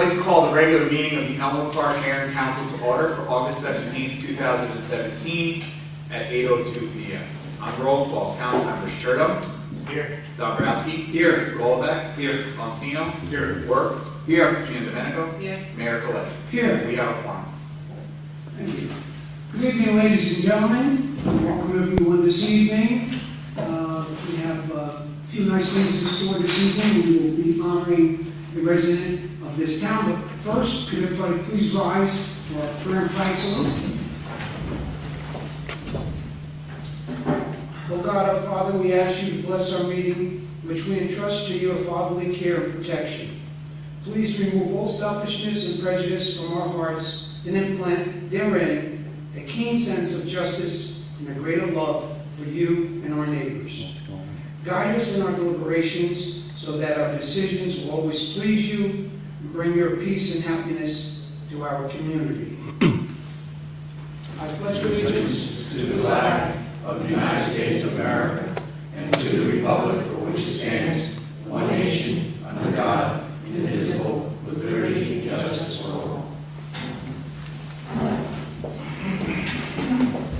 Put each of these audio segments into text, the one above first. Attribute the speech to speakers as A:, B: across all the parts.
A: like to call the regular meeting of the Elmwood Park Mayor and Council to order for August 17th, 2017 at 8:02 p.m. On roll call, Councilmembers Churdo. Here. Dombrowski. Here. Golombek. Here. Monsino. Here. Work. Here. Giandomenico. Here. Mayor Colette.
B: Here.
A: We have a quorum.
B: Thank you. Good evening, ladies and gentlemen. Welcome everyone this evening. We have a few nice things in store this evening. We will be honoring a resident of this town. But first, could everybody please rise for our prayer and flag salute? Oh God, our Father, we ask you to bless our meeting, which we entrust to your fatherly care and protection. Please remove all selfishness and prejudice from our hearts and implant therein a keen sense of justice and a greater love for you and our neighbors. Guide us in our deliberations so that our decisions will always please you and bring your peace and happiness to our community. I pledge allegiance
C: to the flag of the United States of America and to the republic for which it stands, one nation, under God, indivisible, with liberty and justice for all.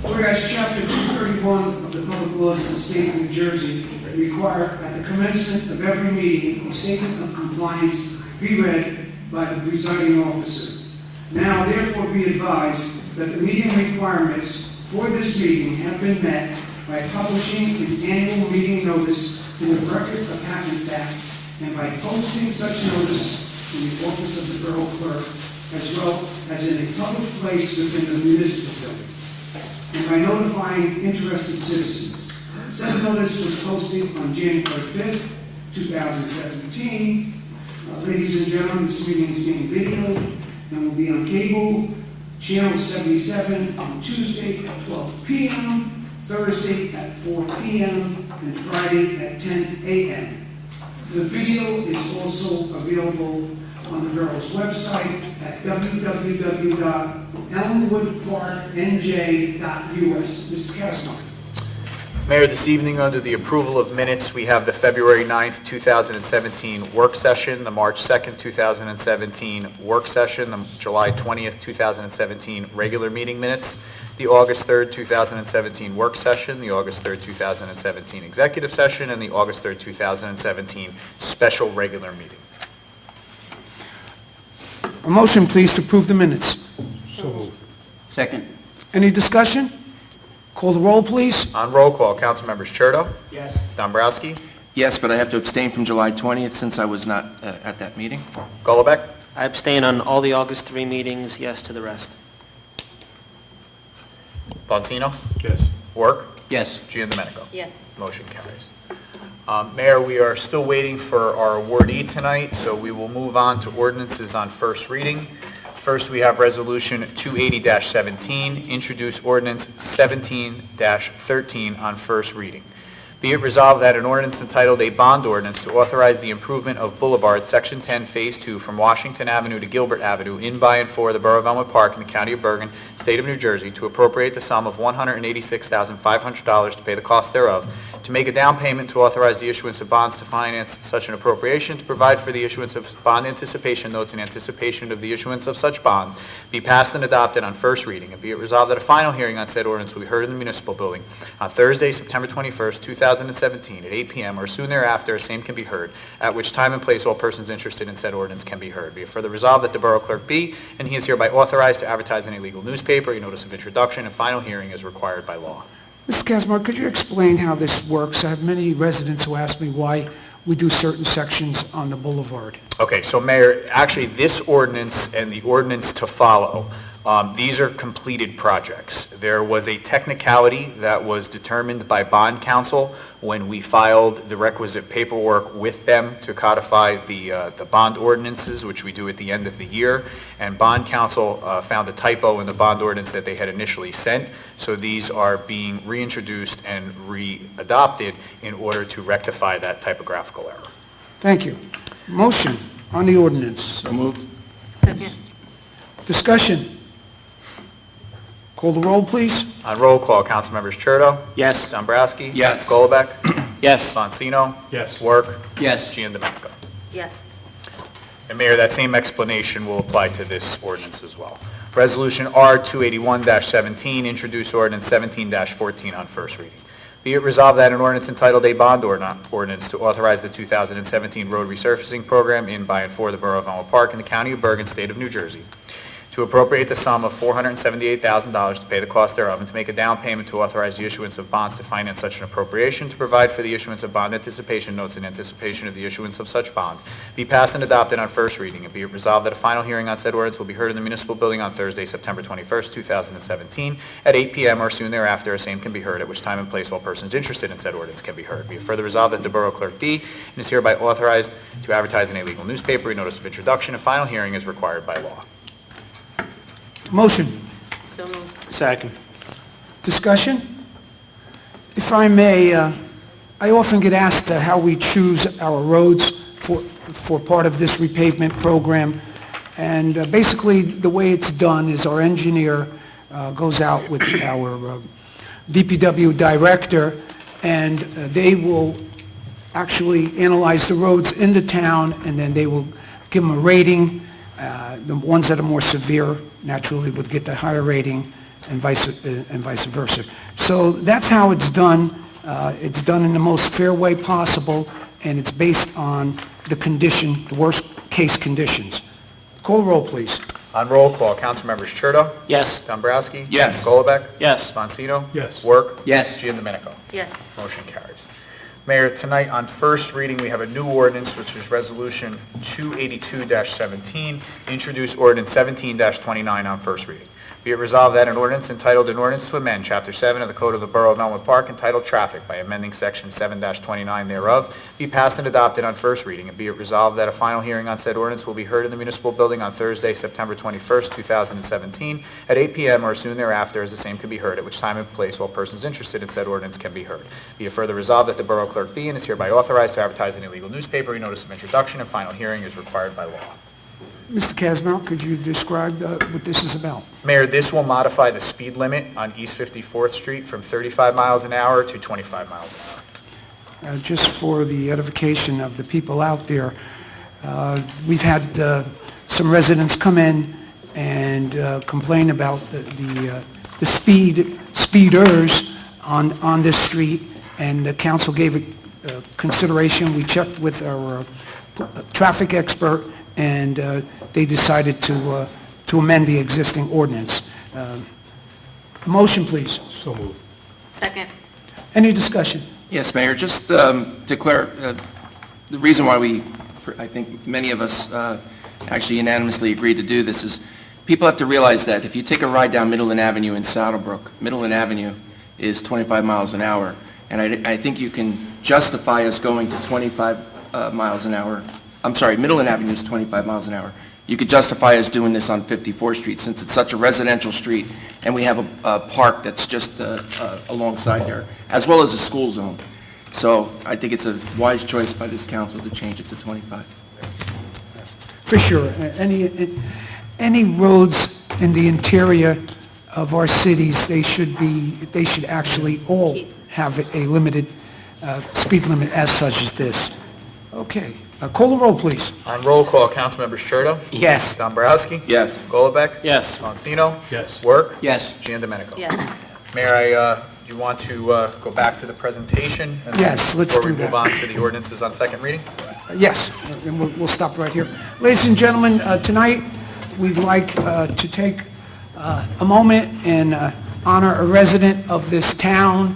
B: Whereas Chapter 231 of the Public Laws of the State of New Jersey require at the commencement of every meeting a statement of compliance be read by the presiding officer. Now therefore be advised that the meeting requirements for this meeting have been met by publishing an annual meeting notice in the Record of Happensack and by posting such notice in the office of the Borough Clerk as well as in a public place within the municipal building, and by notifying interested citizens. Said notice was posted on January 5th, 2017. Ladies and gentlemen, this meeting is being videoed and will be on cable, channel 77 on Tuesday at 12 p.m., Thursday at 4 p.m., and Friday at 10 a.m. The video is also available on the borough's website at www.elmwoodparknj.us. Mr. Casmark.
A: Mayor, this evening, under the approval of minutes, we have the February 9th, 2017 work session, the March 2nd, 2017 work session, the July 20th, 2017 regular meeting minutes, the August 3rd, 2017 work session, the August 3rd, 2017 executive session, and the August 3rd, 2017 special regular meeting.
B: A motion, please, to approve the minutes.
D: So moved.
C: Second.
B: Any discussion? Call the roll, please.
A: On roll call, Councilmembers Churdo.
D: Yes.
A: Dombrowski.
E: Yes, but I have to abstain from July 20th since I was not at that meeting.
A: Golombek.
F: I abstain on all the August 3 meetings, yes to the rest.
A: Monsino.
D: Yes.
A: Work.
E: Yes.
A: Giandomenico.
G: Yes.
A: Motion carries. Mayor, we are still waiting for our awardee tonight, so we will move on to ordinances on first reading. First, we have Resolution 280-17, introduce ordinance 17-13 on first reading. Be it resolved that an ordinance entitled A Bond Ordinance to authorize the improvement of Boulevard, Section 10, Phase 2, from Washington Avenue to Gilbert Avenue, in, by, and for the Borough of Elmwood Park in the County of Bergen, State of New Jersey, to appropriate the sum of $186,500 to pay the cost thereof, to make a down payment to authorize the issuance of bonds to finance such an appropriation, to provide for the issuance of bond anticipation notes in anticipation of the issuance of such bonds, be passed and adopted on first reading, and be it resolved that a final hearing on said ordinance will be heard in the municipal building on Thursday, September 21st, 2017, at 8 p.m. or soon thereafter, same can be heard, at which time and place all persons interested in said ordinance can be heard. Be it further resolved that the Borough Clerk be, and he is hereby authorized to advertise in a legal newspaper a notice of introduction and final hearing as required by law.
B: Mr. Casmark, could you explain how this works? I have many residents who ask me why we do certain sections on the boulevard.
A: Okay, so Mayor, actually this ordinance and the ordinance to follow, these are completed projects. There was a technicality that was determined by bond counsel when we filed the requisite paperwork with them to codify the bond ordinances, which we do at the end of the year. And bond counsel found a typo in the bond ordinance that they had initially sent. So these are being reintroduced and readopted in order to rectify that typographical error.
B: Thank you. Motion on the ordinance.
E: So moved.
G: Second.
B: Discussion. Call the roll, please.
A: On roll call, Councilmembers Churdo.
F: Yes.
A: Dombrowski.
E: Yes.
A: Golombek.
F: Yes.
A: Monsino.
D: Yes.
A: Work.
E: Yes.
A: Giandomenico.
G: Yes.
A: And Mayor, that same explanation will apply to this ordinance as well. Resolution R-281-17, introduce ordinance 17-14 on first reading. Be it resolved that an ordinance entitled a bond ordinance to authorize the 2017 road resurfacing program in, by, and for the Borough of Elmwood Park in the County of Bergen, State of New Jersey, to appropriate the sum of $478,000 to pay the cost thereof, and to make a down payment to authorize the issuance of bonds to finance such an appropriation, to provide for the issuance of bond anticipation notes in anticipation of the issuance of such bonds, be passed and adopted on first reading, and be it resolved that a final hearing on said ordinance will be heard in the municipal building on Thursday, September 21st, 2017, at 8 p.m. or soon thereafter, as same can be heard, at which time and place all persons interested in said ordinance can be heard. Be it further resolved that the Borough Clerk D is hereby authorized to advertise in a legal newspaper a notice of introduction and final hearing is required by law.
B: Motion.
D: So moved.
F: Second.
B: Discussion? If I may, I often get asked how we choose our roads for part of this repavement program. And basically, the way it's done is our engineer goes out with our DPW director, and they will actually analyze the roads in the town, and then they will give them a rating. The ones that are more severe naturally would get the higher rating, and vice versa. So that's how it's done. It's done in the most fair way possible, and it's based on the condition, the worst-case conditions. Call roll, please.
A: On roll call, Councilmembers Churdo,
F: Yes.
A: Dombrowski?
E: Yes.
A: Golubek?
F: Yes.
A: Sponsino?
C: Yes.
A: Work?
E: Yes.
A: Giandomenico?
D: Yes.
A: Motion carries. Mayor, tonight on first reading, we have a new ordinance, which is Resolution 282-17, introduce ordinance 17-29 on first reading. Be it resolved that an ordinance entitled An Ordinance to Amend Chapter 7 of the Code of the Borough of Elmwood Park entitled Traffic by amending Section 7-29 thereof be passed and adopted on first reading, and be it resolved that a final hearing on said ordinance will be heard in the municipal building on Thursday, September 21st, 2017, at 8 p.m. or soon thereafter, as the same can be heard, at which time and place all persons interested in said ordinance can be heard. Be it further resolved that the Borough Clerk be and is hereby authorized to advertise in a legal newspaper a notice of introduction and final hearing is required by law.
B: Mr. Casmel, could you describe what this is about?
A: Mayor, this will modify the speed limit on East 54th Street from 35 miles an hour to 25 miles an hour.
B: Just for the edification of the people out there, we've had some residents come in and complain about the speeders on this street, and the council gave it consideration. We checked with our traffic expert, and they decided to amend the existing ordinance. A motion, please.
C: So moved.
D: Second.
B: Any discussion?
E: Yes, Mayor, just declare, the reason why I think many of us actually unanimously agreed to do this is people have to realize that if you take a ride down Middleland Avenue in Saddlebrook, Middleland Avenue is 25 miles an hour, and I think you can justify us going to 25 miles an hour. I'm sorry, Middleland Avenue is 25 miles an hour. You could justify us doing this on 54th Street since it's such a residential street, and we have a park that's just alongside there, as well as a school zone. So I think it's a wise choice by this council to change it to 25.
B: For sure. Any roads in the interior of our cities, they should actually all have a limited speed limit as such as this. Okay. Call the roll, please.
A: On roll call, Councilmembers Churdo,
F: Yes.
A: Dombrowski?
E: Yes.
A: Golubek?
F: Yes.
A: Sponsino?
C: Yes.
A: Work?
F: Yes.
A: Giandomenico?
D: Yes.
A: Mayor, do you want to go back to the presentation?
B: Yes, let's do
A: Before we
B: that.
A: move on to the ordinances on second reading?
B: Yes, and we'll stop right here. Ladies and gentlemen, tonight, we'd like to take a moment and honor a resident of this town.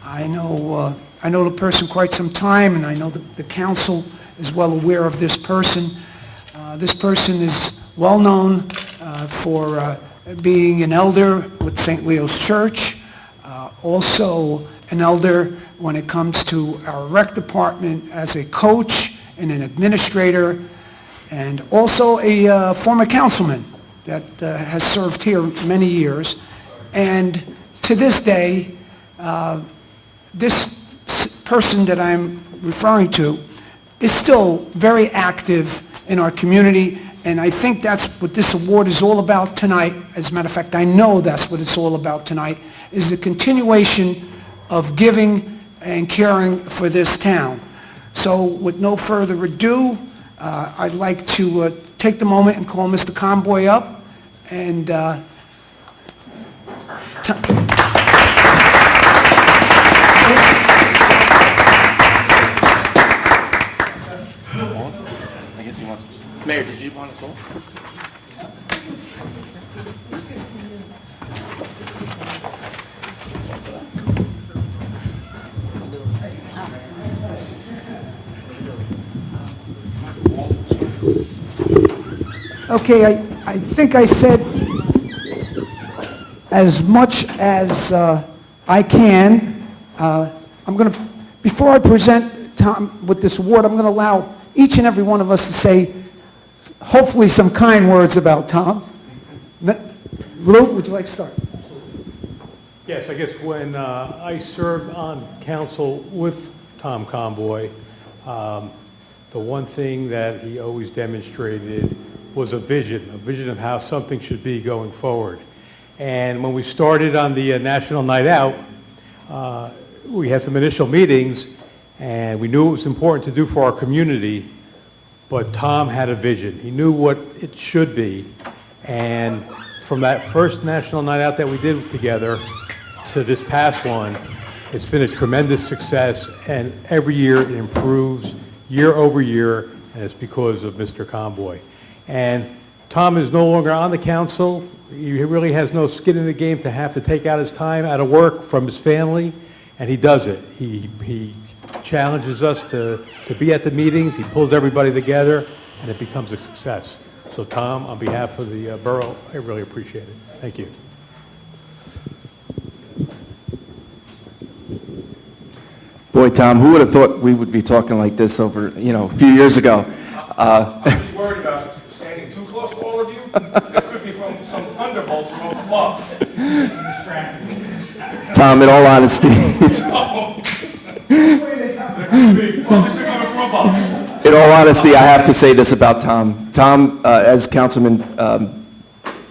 B: I know the person quite some time, and I know the council is well aware of this person. This person is well-known for being an elder with St. Leo's Church, also an elder when it comes to our rec department as a coach and an administrator, and also a former councilman that has served here many years. And to this day, this person that I'm referring to is still very active in our community, and I think that's what this award is all about tonight. As a matter of fact, I know that's what it's all about tonight, is the continuation of giving and caring for this town. So with no further ado, I'd like to take the moment and call Mr. Conboy up, and
E: I guess he wants... Mayor, did you want to call?
B: okay, I think I said as much as I can. I'm going to, before I present Tom with this award, I'm going to allow each and every one of us to say, hopefully, some kind words about Tom. Lou, would you like to start?
G: Yes, I guess when I served on council with Tom Conboy, the one thing that he always demonstrated was a vision of how something should be going forward. And when we started on the National Night Out, we had some initial meetings, and we knew it was important to do for our community, but Tom had a vision. He knew what it should be, and from that first National Night Out that we did together to this past one, it's been a tremendous success, and every year it improves year over year, and it's because of Mr. Conboy. And Tom is no longer on the council. He really has no skin in the game to have to take out his time out of work from his family, and he does it. He challenges us to be at the meetings, he pulls everybody together, and it becomes a success. So Tom, on behalf of the borough, I really appreciate it. Thank you.
E: Boy, Tom, who would have thought we would be talking like this over, a few years ago?
H: I'm just worried about standing too close to all of you. There could be some thunderbolts from up above. Distracting me.
E: Tom, in all honesty, in all honesty, I have to say this about Tom. Tom, as Councilman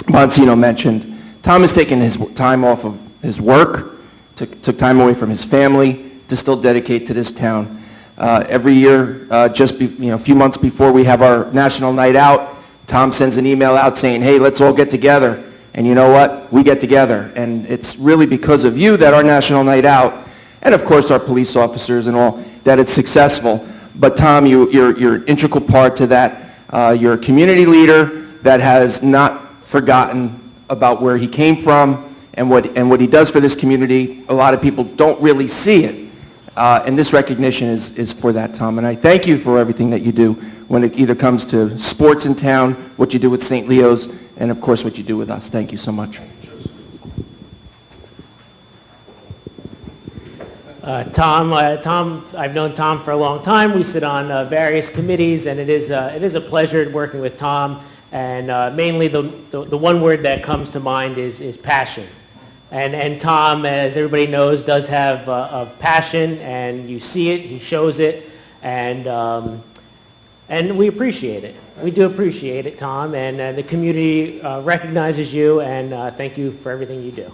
E: Bonsino mentioned, Tom has taken his time off of his work, took time away from his family to still dedicate to this town. Every year, a few months before we have our National Night Out, Tom sends an email out saying, hey, let's all get together. And you know what? We get together. And it's really because of you that our National Night Out, and of course our police officers and all, that it's successful. But Tom, you're an integral part to that. You're a community leader that has not forgotten about where he came from and what he does for this community. A lot of people don't really see it. And this recognition is for that, Tom. And I thank you for everything that you do when it either comes to sports in town, what you do with St. Leo's, and of course what you do with us. Thank you so much.
F: Tom, I've known Tom for a long time. We sit on various committees, and it is a pleasure working with Tom. And mainly the one word that comes to mind is passion. And Tom, as everybody knows, does have a passion, and you see it, he shows it, and we appreciate it. We do appreciate it, Tom, and the community recognizes you, and thank you for everything you do.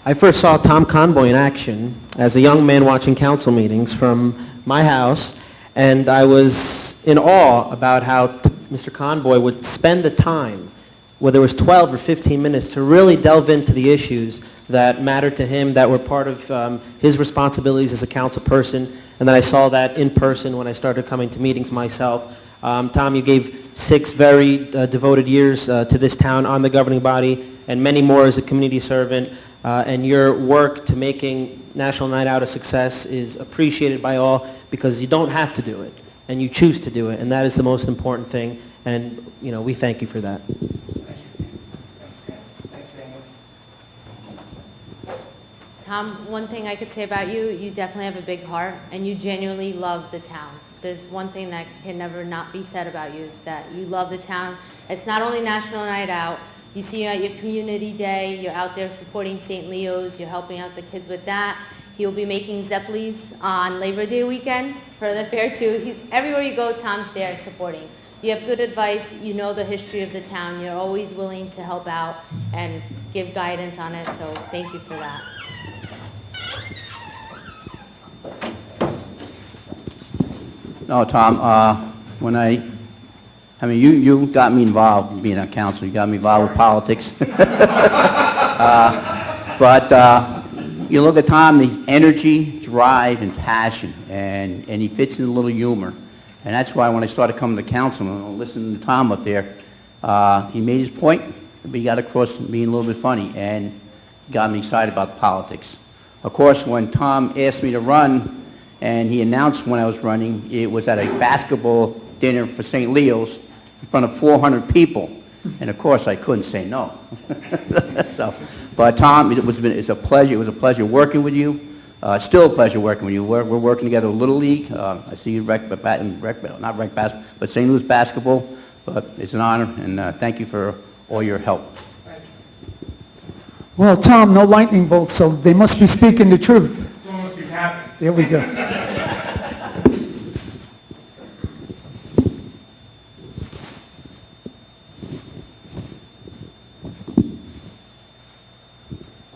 I: I first saw Tom Conboy in action as a young man watching council meetings from my house, and I was in awe about how Mr. Conboy would spend the time, whether it was 12 or 15 minutes, to really delve into the issues that mattered to him, that were part of his responsibilities as a council person, and then I saw that in person when I started coming to meetings myself. Tom, you gave 6 very devoted years to this town on the governing body, and many more as a community servant, and your work to making National Night Out a success is appreciated by all, because you don't have to do it, and you choose to do it, and that is the most important thing, and we thank you for that.
D: Tom, one thing I could say about you, you definitely have a big heart, and you genuinely love the town. There's one thing that can never not be said about you, is that you love the town. It's not only National Night Out. You see you at your community day, you're out there supporting St. Leo's, you're helping out the kids with that. He'll be making Zeppelis on Labor Day weekend for the fair too. Everywhere you go, Tom's there supporting. You have good advice, you know the history of the town, you're always willing to help out and give guidance on it, so thank you for that.
C: No, Tom, you got me involved being on council. You got me involved with politics. But you look at Tom, his energy, drive, and passion, and he fits in a little humor. And that's why when I started coming to council and listening to Tom up there, he made his point, but he got across being a little bit funny, and got me excited about politics. Of course, when Tom asked me to run, and he announced when I was running, it was at a basketball dinner for St. Leo's in front of 400 people. And of course, I couldn't say no. But Tom, it's a pleasure. It was a pleasure working with you. Still a pleasure working with you. We're working together with Little League. I see you not rec basketball, but St. Louis basketball. But it's an honor, and thank you for all your help.
B: Well, Tom, no lightning bolts, so they must be speaking the truth.
H: Someone must be happy.
B: There we go.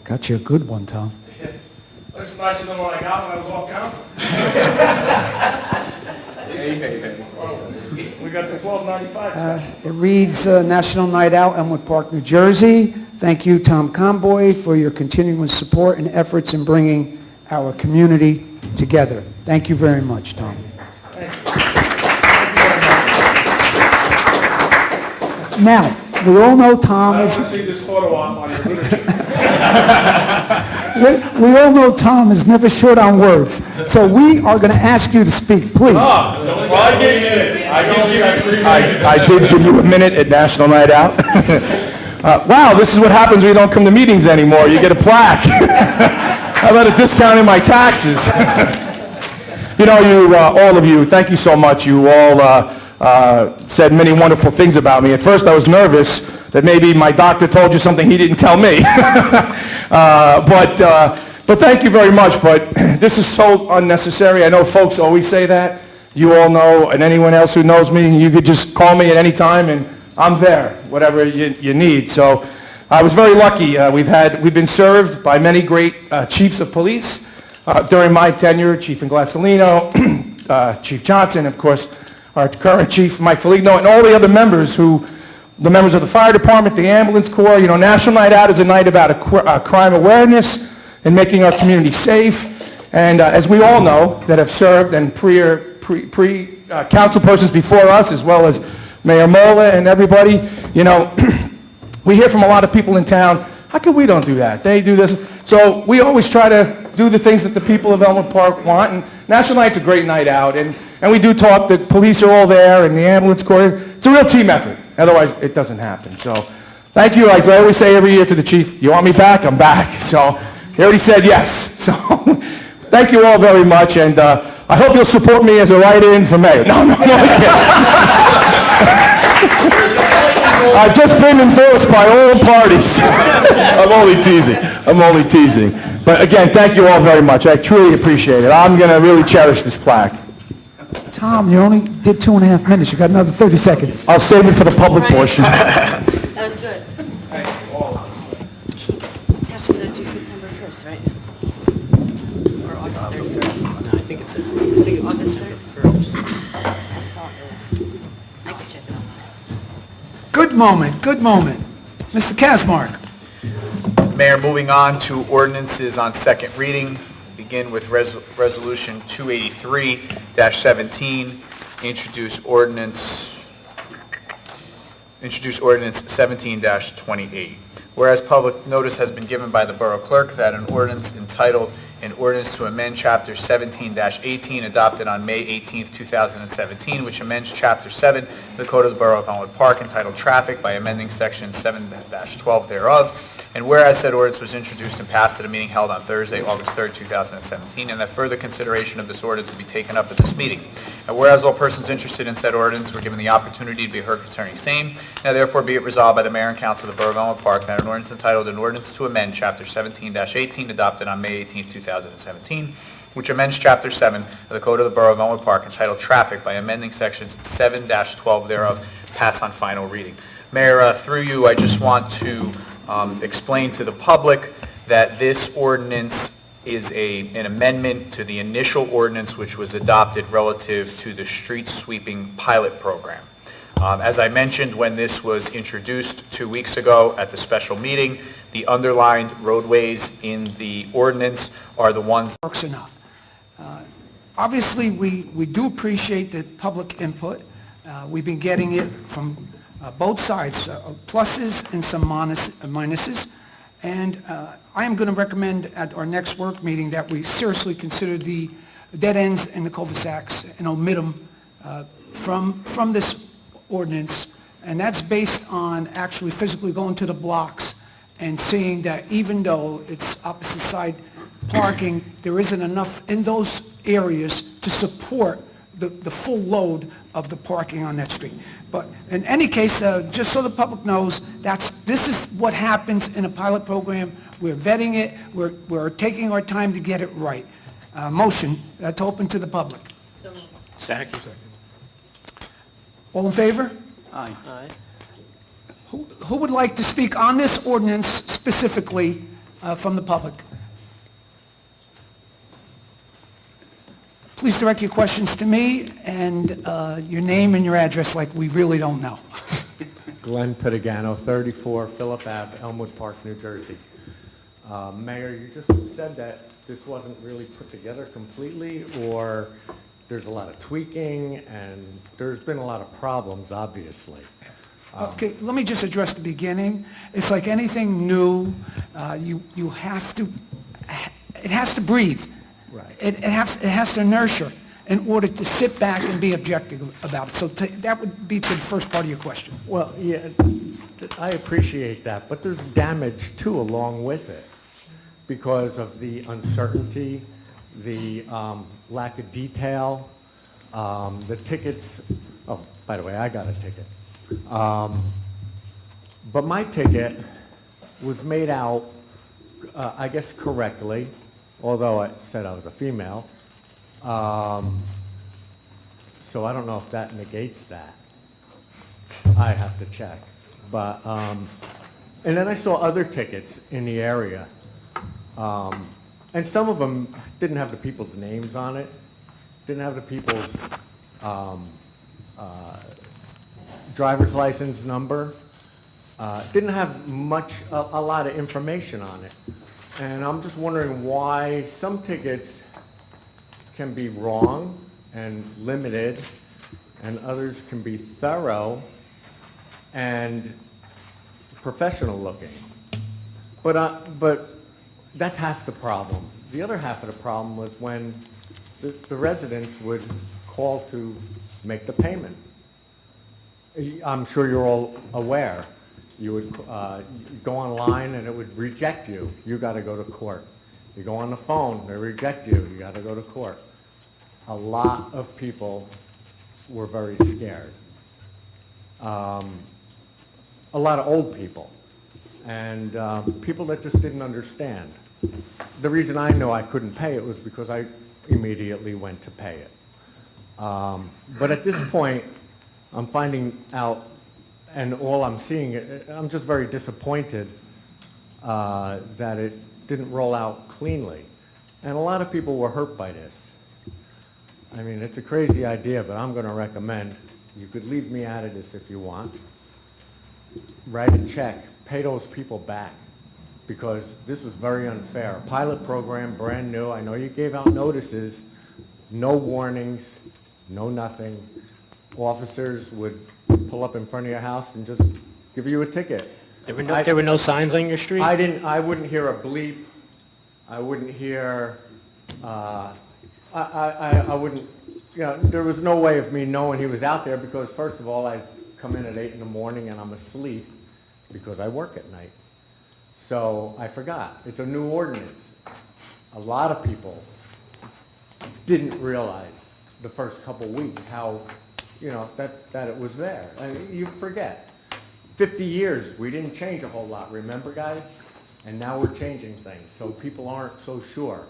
B: Got you a good one, Tom.
H: Looks nicer than what I got when I was off council. We got the $12.95 special.
B: It reads National Night Out, Elmwood Park, New Jersey. Thank you, Tom Conboy, for your continuing support and efforts in bringing our community together. Thank you very much, Tom. Now, we all know Tom
H: I
B: is...
H: want to see this photo on your leadership.
B: We all know Tom is never short on words. So we are going to ask you to speak, please.
H: Well, I did give you a minute at National Night Out. Wow, this is what happens when you don't come to meetings anymore. You get a plaque. How about a discount in my taxes? You know, all of you, thank you so much. You all said many wonderful things about me. At first, I was nervous that maybe my doctor told you something he didn't tell me. But thank you very much. But this is so unnecessary. I know folks always say that. You all know, and anyone else who knows me, you could just call me at any time, and I'm there, whatever you need. So I was very lucky. We've been served by many great chiefs of police during my tenure, Chief Inglasolino, Chief Johnson, of course, our current Chief, Mike Foligno, and all the other members the members of the fire department, the ambulance corps. You know, National Night Out is a night about crime awareness and making our community safe. And as we all know that have served and council persons before us, as well as Mayor Mola and everybody, you know, we hear from a lot of people in town, how come we don't do that? They do this. So we always try to do the things that the people of Elmwood Park want. And National Night's a great night out. And we do talk, the police are all there and the ambulance corps. It's a real team effort. Otherwise, it doesn't happen. So thank you. As I always say every year to the chief, you want me back? I'm back. So he already said yes. So thank you all very much. And I hope you'll support me as a write-in for mayor. No, I'm only kidding. I've just been endorsed by all parties. I'm only teasing. But again, thank you all very much. I truly appreciate it. I'm going to really cherish this plaque.
B: Tom, you only did 2.5 minutes. You got another 30 seconds.
H: I'll save it for the public portion.
D: That was good.
J: Taxes are due September 1st, right? Or August 31st?
A: No, I think it's
J: August 31st? I thought it was. I can check it out.
B: Good moment. Mr. Kasmark.
A: Mayor, moving on to ordinances on second reading. Begin with Resolution 283-17, introduce ordinance 17-28. Whereas public notice has been given by the Borough Clerk that an ordinance entitled An Ordinance to Amend Chapter 17-18 adopted on May 18, 2017, which amends Chapter 7 of the Code of the Borough of Elmwood Park entitled Traffic by amending Section 7-12 thereof. And whereas said ordinance was introduced and passed at a meeting held on Thursday, August 3rd, 2017, and that further consideration of this ordinance to be taken up at this meeting. And whereas all persons interested in said ordinance were given the opportunity to be heard concerning same, now therefore be it resolved by the Mayor and Council of the Borough of Elmwood Park that an ordinance entitled An Ordinance to Amend Chapter 17-18 adopted on May 18, 2017, which amends Chapter 7 of the Code of the Borough of Elmwood Park entitled Traffic by amending Sections 7-12 thereof, pass on final reading. Mayor, through you, I just want to explain to the public that this ordinance is an amendment to the initial ordinance which was adopted relative to the street sweeping pilot program. As I mentioned, when this was introduced 2 weeks ago at the special meeting, the underlined roadways in the ordinance are the ones
B: Works enough. Obviously, we do appreciate the public input. We've been getting it from both sides, pluses and some minuses. And I am going to recommend at our next work meeting that we seriously consider the dead ends and the cul-de-sacs and omit them from this ordinance. And that's based on actually physically going to the blocks and seeing that even though it's opposite side parking, there isn't enough in those areas to support the full load of the parking on that street. But in any case, just so the public knows, this is what happens in a pilot program. We're vetting it, we're taking our time to get it right. Motion to open to the public.
D: So moved.
F: Second.
B: All in favor?
C: Aye.
B: Who would like to speak on this ordinance specifically from the public? Please direct your questions to me and your name and your address like we really don't know.
G: Glenn Pitagano, 34 Phillip Ave, Elmwood Park, New Jersey. Mayor, you just said that this wasn't really put together completely, or there's a lot of tweaking, and there's been a lot of problems, obviously.
B: Okay, let me just address the beginning. It's like anything new, you have to, it has to breathe.
G: Right.
B: It has to nurture in order to sit back and be objective about it. So that would be to the first part of your question.
G: Well, yeah, I appreciate that, but there's damage too along with it because of the uncertainty, the lack of detail, the tickets. Oh, by the way, I got a ticket. But my ticket was made out, I guess correctly, although it said I was a female. So I don't know if that negates that. I have to check. But, and then I saw other tickets in the area. And some of them didn't have the people's names on it, didn't have the people's driver's license number, didn't have a lot of information on it. And I'm just wondering why some tickets can be wrong and limited, and others can be thorough and professional looking. But that's half the problem. The other half of the problem was when the residents would call to make the payment. I'm sure you're all aware. You would go online and it would reject you. You got to go to court. You go on the phone, they reject you. You got to go to court. A lot of people were very scared. A lot of old people and people that just didn't understand. The reason I know I couldn't pay it was because I immediately went to pay it. But at this point, I'm finding out, and all I'm seeing, I'm just very disappointed that it didn't roll out cleanly. And a lot of people were hurt by this. I mean, it's a crazy idea, but I'm going to recommend, you could leave me out of this if you want. Write a check, pay those people back, because this was very unfair. Pilot program, brand new. I know you gave out notices, no warnings, no nothing. Officers would pull up in front of your house and just give you a ticket.
F: There were no signs on your street?
G: I wouldn't hear a bleep. I wouldn't hear, I wouldn't, there was no way of me knowing he was out there because first of all, I'd come in at 8 in the morning and I'm asleep because I work at night. So I forgot. It's a new ordinance. A lot of people didn't realize the first couple weeks how, that it was there. I mean, you forget. 50 years, we didn't change a whole lot, remember guys? And now we're changing things, so people aren't so sure.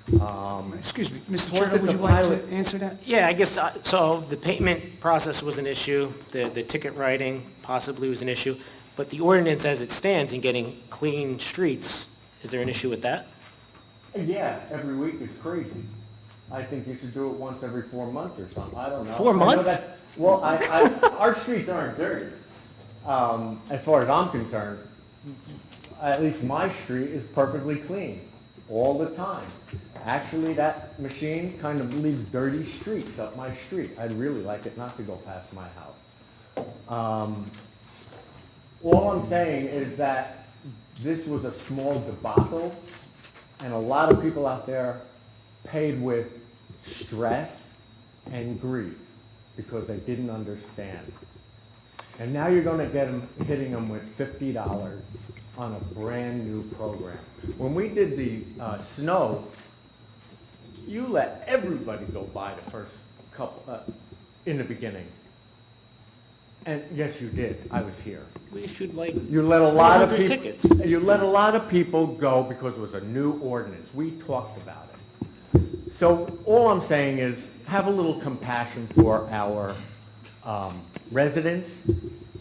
B: Excuse me, Mr.
G: Plus,
B: Chairman,
G: it's
B: would
G: a
B: you like
G: pilot.
B: to answer that?
F: Yeah, I guess, so the payment process was an issue, the ticket writing possibly was an issue, but the ordinance as it stands in getting clean streets, is there an issue with that?
K: Yeah, every week is crazy. I think you should do it once every 4 months or something, I don't know.
F: 4
K: I know
F: months?
K: that's- Well, our streets aren't dirty, as far as I'm concerned. At least my street is perfectly clean, all the time. Actually, that machine kind of leaves dirty streaks up my street. I'd really like it not to go past my house. All I'm saying is that this was a small debacle, and a lot of people out there paid with stress and grief because they didn't understand. And now you're going to get them, hitting them with $50 on a brand-new program. When we did the snow, you let everybody go by the first couple, in the beginning. And yes, you did. I was here.
F: We issued like
K: You let a lot of
F: 400
K: people.
F: tickets.
K: You let a lot of people go because it was a new ordinance. We talked about it. So all I'm saying is, have a little compassion for our residents.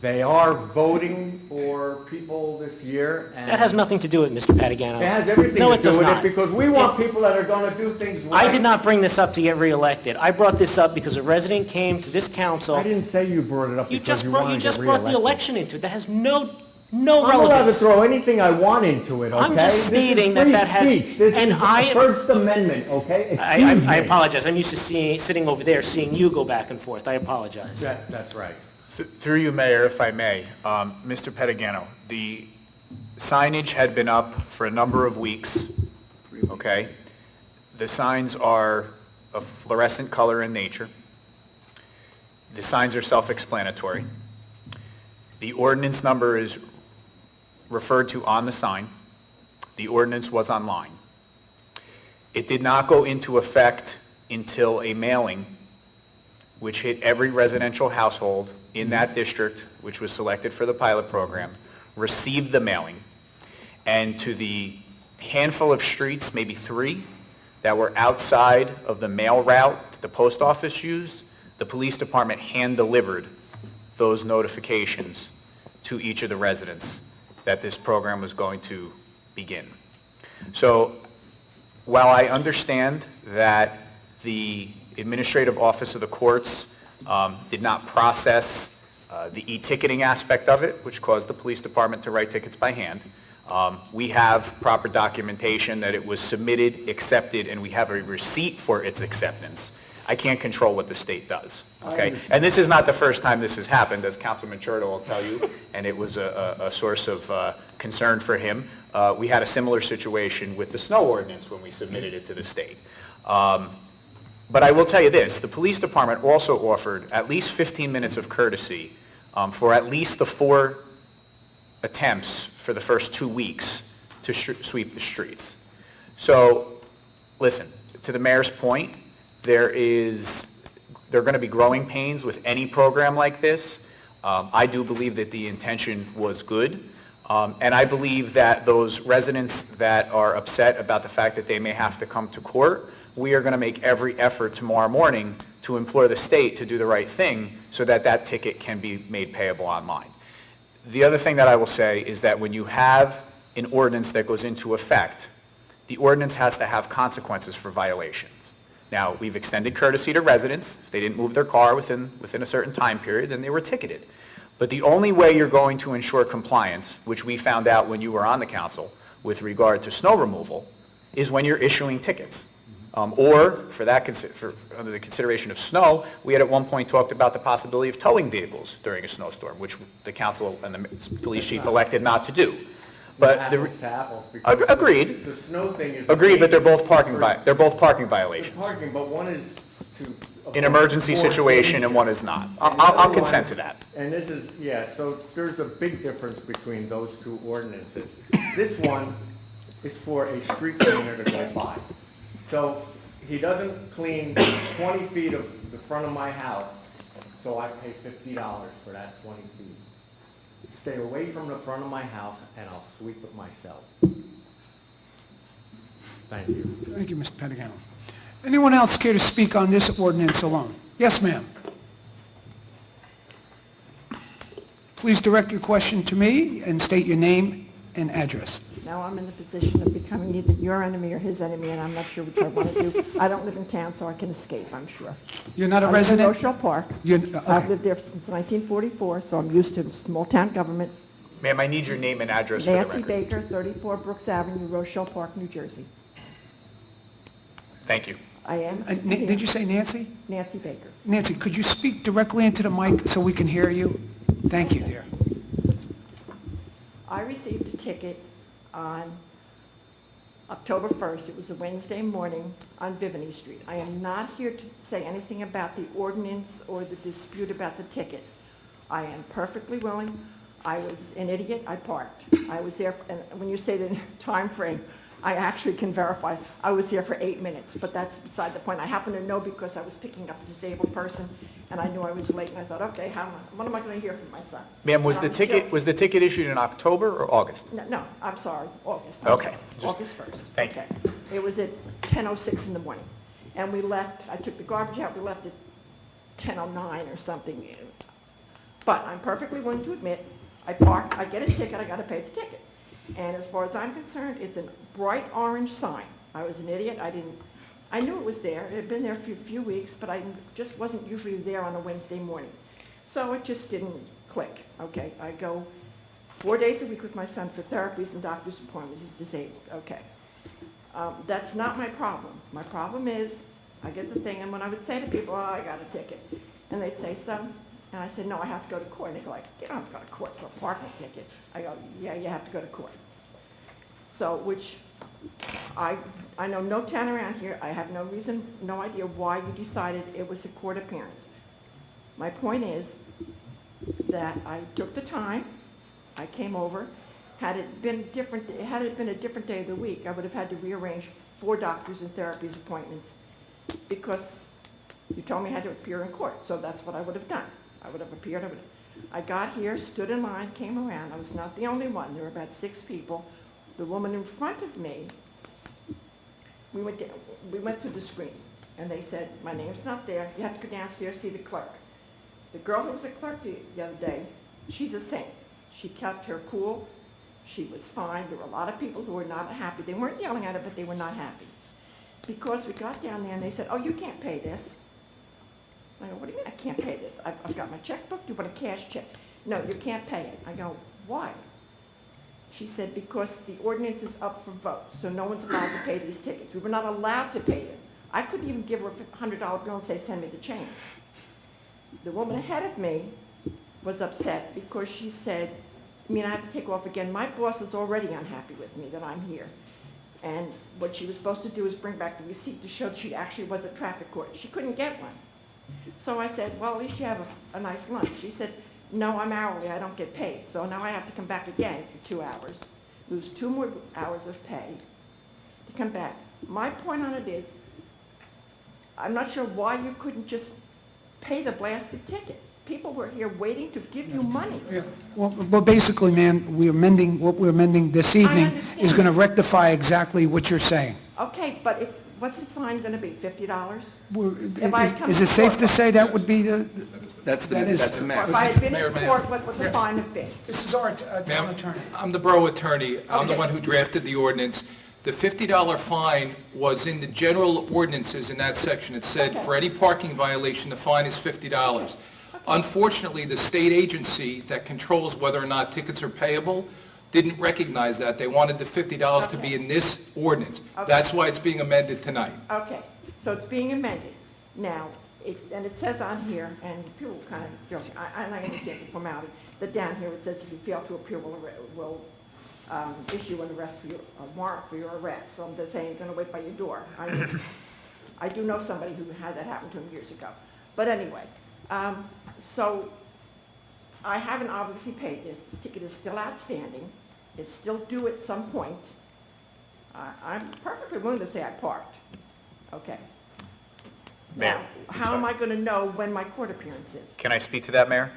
K: They are voting for people this year, and
F: That has nothing to do with Mr. Patagano.
K: it has everything
F: No,
K: to
F: it
K: do
F: does
K: with it
F: not.
K: because we want people that are going to do things right.
F: I did not bring this up to get reelected. I brought this up because a resident came to this council.
K: I didn't say you brought it up
F: You
K: because
F: just
K: you
F: brought,
K: wanted
F: you
K: to
F: just
K: get
F: brought the
K: reelected.
F: election into it. That has no
K: I'm allowed to
F: relevance.
K: throw anything I want into it, okay?
F: I'm just stating
K: This is
F: that
K: free
F: has-
K: speech. This
F: and
K: is the
F: I-
K: First Amendment, okay? Excuse
F: I
K: me.
F: apologize. I'm used to sitting over there, seeing you go back and forth. I apologize.
K: That's right.
A: Through you, Mayor, if I may, Mr. Petagano, the signage had been up for a number of weeks, okay? The signs are of fluorescent color in nature. The signs are self-explanatory. The ordinance number is referred to on the sign. The ordinance was online. It did not go into effect until a mailing which hit every residential household in that district, which was selected for the pilot program, received the mailing. And to the handful of streets, maybe 3, that were outside of the mail route that the post office used, the police department hand-delivered those notifications to each of the residents that this program was going to begin. So while I understand that the Administrative Office of the Courts did not process the e-ticketing aspect of it, which caused the police department to write tickets by hand, we have proper documentation that it was submitted, accepted, and we have a receipt for its acceptance. I can't control what the state does, okay? And this is not the first time this has happened, as Councilman Churda will tell you, and it was a source of concern for him. We had a similar situation with the snow ordinance when we submitted it to the state. But I will tell you this, the police department also offered at least 15 minutes of courtesy for at least the 4 attempts for the first 2 weeks to sweep the streets. So, listen, to the mayor's point, there are going to be growing pains with any program like this. I do believe that the intention was good, and I believe that those residents that are upset about the fact that they may have to come to court, we are going to make every effort tomorrow morning to implore the state to do the right thing so that that ticket can be made payable online. The other thing that I will say is that when you have an ordinance that goes into effect, the ordinance has to have consequences for violations. Now, we've extended courtesy to residents. If they didn't move their car within a certain time period, then they were ticketed. But the only way you're going to ensure compliance, which we found out when you were on the council with regard to snow removal, is when you're issuing tickets. Or, under the consideration of snow, we had at one point talked about the possibility of towing vehicles during a snowstorm, which the council and the police chief elected not to do. But
K: Apples to apples, because
A: agreed.
K: The snow thing is...
A: Agreed, but they're both parking violations.
K: They're parking, but one is to...
A: An emergency situation and one is not. I'll consent to that.
K: And this is, yeah, so there's a big difference between those 2 ordinances. This one is for a street cleaner to go by. So he doesn't clean 20 feet of the front of my house, so I pay $50 for that 20 feet. Stay away from the front of my house and I'll sweep it myself. Thank you.
B: Thank you, Mr. Petagano. Anyone else care to speak on this ordinance alone? Yes, ma'am. Please direct your question to me and state your name and address.
J: Now I'm in the position of becoming either your enemy or his enemy, and I'm not sure which I want to do. I don't live in town, so I can escape, I'm sure.
B: You're not a
J: I live in
B: resident?
J: Rochelle Park.
B: You're-
J: I've
B: okay.
J: lived there since 1944, so I'm used to small-town government.
A: Ma'am, I need your name and address for the
J: Nancy
A: record.
J: Baker, 34 Brooks Avenue, Rochelle Park, New Jersey.
A: Thank you.
J: I am.
B: Did you say Nancy?
J: Nancy Baker.
B: Nancy, could you speak directly into the mic so we can hear you? Thank you, dear.
J: I received a ticket on October 1st. It was a Wednesday morning on Viveny Street. I am not here to say anything about the ordinance or the dispute about the ticket. I am perfectly willing. I was an idiot. I parked. I was there, and when you say the time frame, I actually can verify. I was there for 8 minutes, but that's beside the point. I happen to know because I was picking up a disabled person, and I knew I was late, and I thought, okay, what am I going to hear from my son?
A: Ma'am, was
J: And
A: the
J: I
A: ticket,
J: joking.
A: was the ticket issued in October or August?
J: No, I'm sorry, August.
A: Okay, just-
J: August 1st.
A: Thank you.
J: Okay. It was at 10:06 in the morning. And we left, I took the garbage out, we left at 10:09 or something. But I'm perfectly willing to admit, I parked, I get a ticket, I got to pay the ticket. And as far as I'm concerned, it's a bright orange sign. I was an idiot, I knew it was there, it had been there for a few weeks, but I just wasn't usually there on a Wednesday morning. So it just didn't click, okay? I go 4 days a week with my son for therapies and doctor's appointments, he's disabled, okay. That's not my problem. My problem is, I get the thing, and when I would say to people, oh, I got a ticket, and they'd say, so? And I said, no, I have to go to court. And they go like, you don't have to go to court for a parking ticket. I go, yeah, you have to go to court. So, which, I know no town around here, I have no idea why you decided it was a court appearance. My point is that I took the time, I came over. Had it been a different day of the week, I would have had to rearrange 4 doctors and therapies appointments because you told me I had to appear in court, so that's what I would have done. I would have appeared. I got here, stood in line, came around. I was not the only one. There were about 6 people. The woman in front of me, we went through the screen, and they said, my name's not there. You have to go downstairs, see the clerk. The girl who was a clerk the other day, she's a saint. She kept her cool. She was fine. There were a lot of people who were not happy. They weren't yelling at her, but they were not happy. Because we got down there, and they said, oh, you can't pay this. I go, what do you mean I can't pay this? I've got my checkbook. Do you want a cash check? No, you can't pay it. I go, why? She said, because the ordinance is up for vote, so no one's allowed to pay these tickets. We were not allowed to pay them. I couldn't even give her a $100 bill and say, send me the change. The woman ahead of me was upset because she said, I have to take off again. My boss is already unhappy with me that I'm here. And what she was supposed to do is bring back the receipt to show that she actually was at traffic court. She couldn't get one. So I said, well, at least you have a nice lunch. She said, no, I'm hourly, I don't get paid. So now I have to come back again for 2 hours, lose 2 more hours of pay to come back. My point on it is, I'm not sure why you couldn't just pay the blasted ticket. People were here waiting to give you money.
B: Yeah. Well, basically, ma'am, what we're amending this evening is going to rectify exactly what you're saying.
J: Okay, but what's the fine gonna be, $50?
B: Is it safe to say that would be the...
E: That's the
B: That is-
E: that's the
J: Or
E: max.
J: if I had been
L: Mayor,
J: in
L: may I-
J: court, what would the fine have been?
B: This is our town
L: Ma'am,
B: attorney.
L: I'm the borough attorney. I'm the
J: Okay.
L: one who drafted the ordinance. The $50 fine was in the general ordinances in that section. It said,
J: Okay.
L: for any parking violation, the fine is $50. Unfortunately, the state agency that controls whether or not tickets are payable didn't recognize that. They wanted the $50 to be
J: Okay.
L: in this ordinance.
J: Okay.
L: That's why it's being amended tonight.
J: Okay, so it's being amended. Now, and it says on here, and people kind of joking, and I understand the formality, that down here it says if you fail to appear, we'll issue an arrest for a warrant for your arrest. So I'm just saying, you're gonna wait by your door. I do know somebody who had that happen to him years ago. But anyway, so I haven't obviously paid this. This ticket is still outstanding. It's still due at some point. I'm perfectly willing to say I parked. Okay.
A: Mayor,
J: Now,
A: I'm
J: how am
A: sorry.
J: I going to know when my court appearance is?
A: Can I speak to that, Mayor?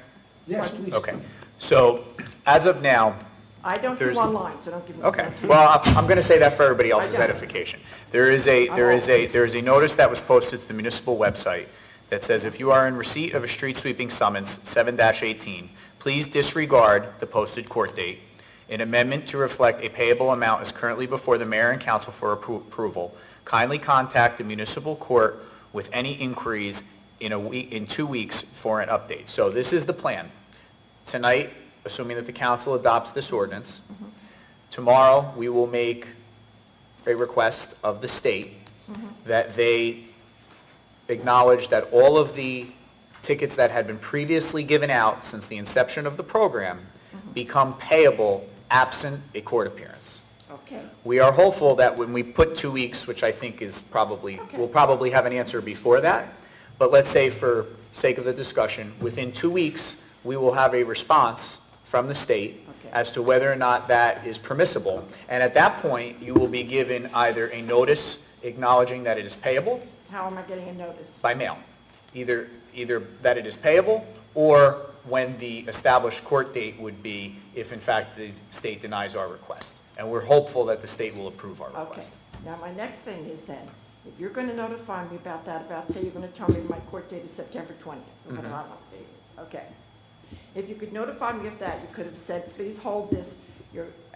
B: Yes, please.
A: Okay. So, as of now,
J: I don't do
A: There's-
J: online, so don't give me...
A: okay, well, I'm going to say that for everybody else's
J: I don't.
A: edification. There is a notice that was posted to the municipal website that says if you are in receipt of a street sweeping summons 7-18, please disregard the posted court date An amendment to reflect a payable amount is currently before the mayor and council for approval. Kindly contact the municipal court with any inquiries in 2 weeks for an update. So this is the plan. Tonight, assuming that the council adopts this ordinance, tomorrow we will make a request of the state that they acknowledge that all of the tickets that had been previously given out since the inception of the program become payable absent a court appearance.
J: Okay.
A: We are hopeful that when we put 2 weeks, which I think is probably,
J: Okay.
A: we'll probably have an answer before that, but let's say for sake of the discussion, within 2 weeks, we will have a response from the state
J: Okay.
A: as to whether or not that is permissible. And at that point, you will be given either a notice acknowledging that it is payable
J: How am I getting a notice?
A: by mail, either that it is payable or when the established court date would be if in fact the state denies our request. And we're hopeful that the state will approve our
J: Okay.
A: request.
J: Now, my next thing is then, if you're going to notify me about that, say you're going to tell me my court date is September 20th, or whatever I don't know what date it is, okay. If you could notify me of that, you could have said, please hold this,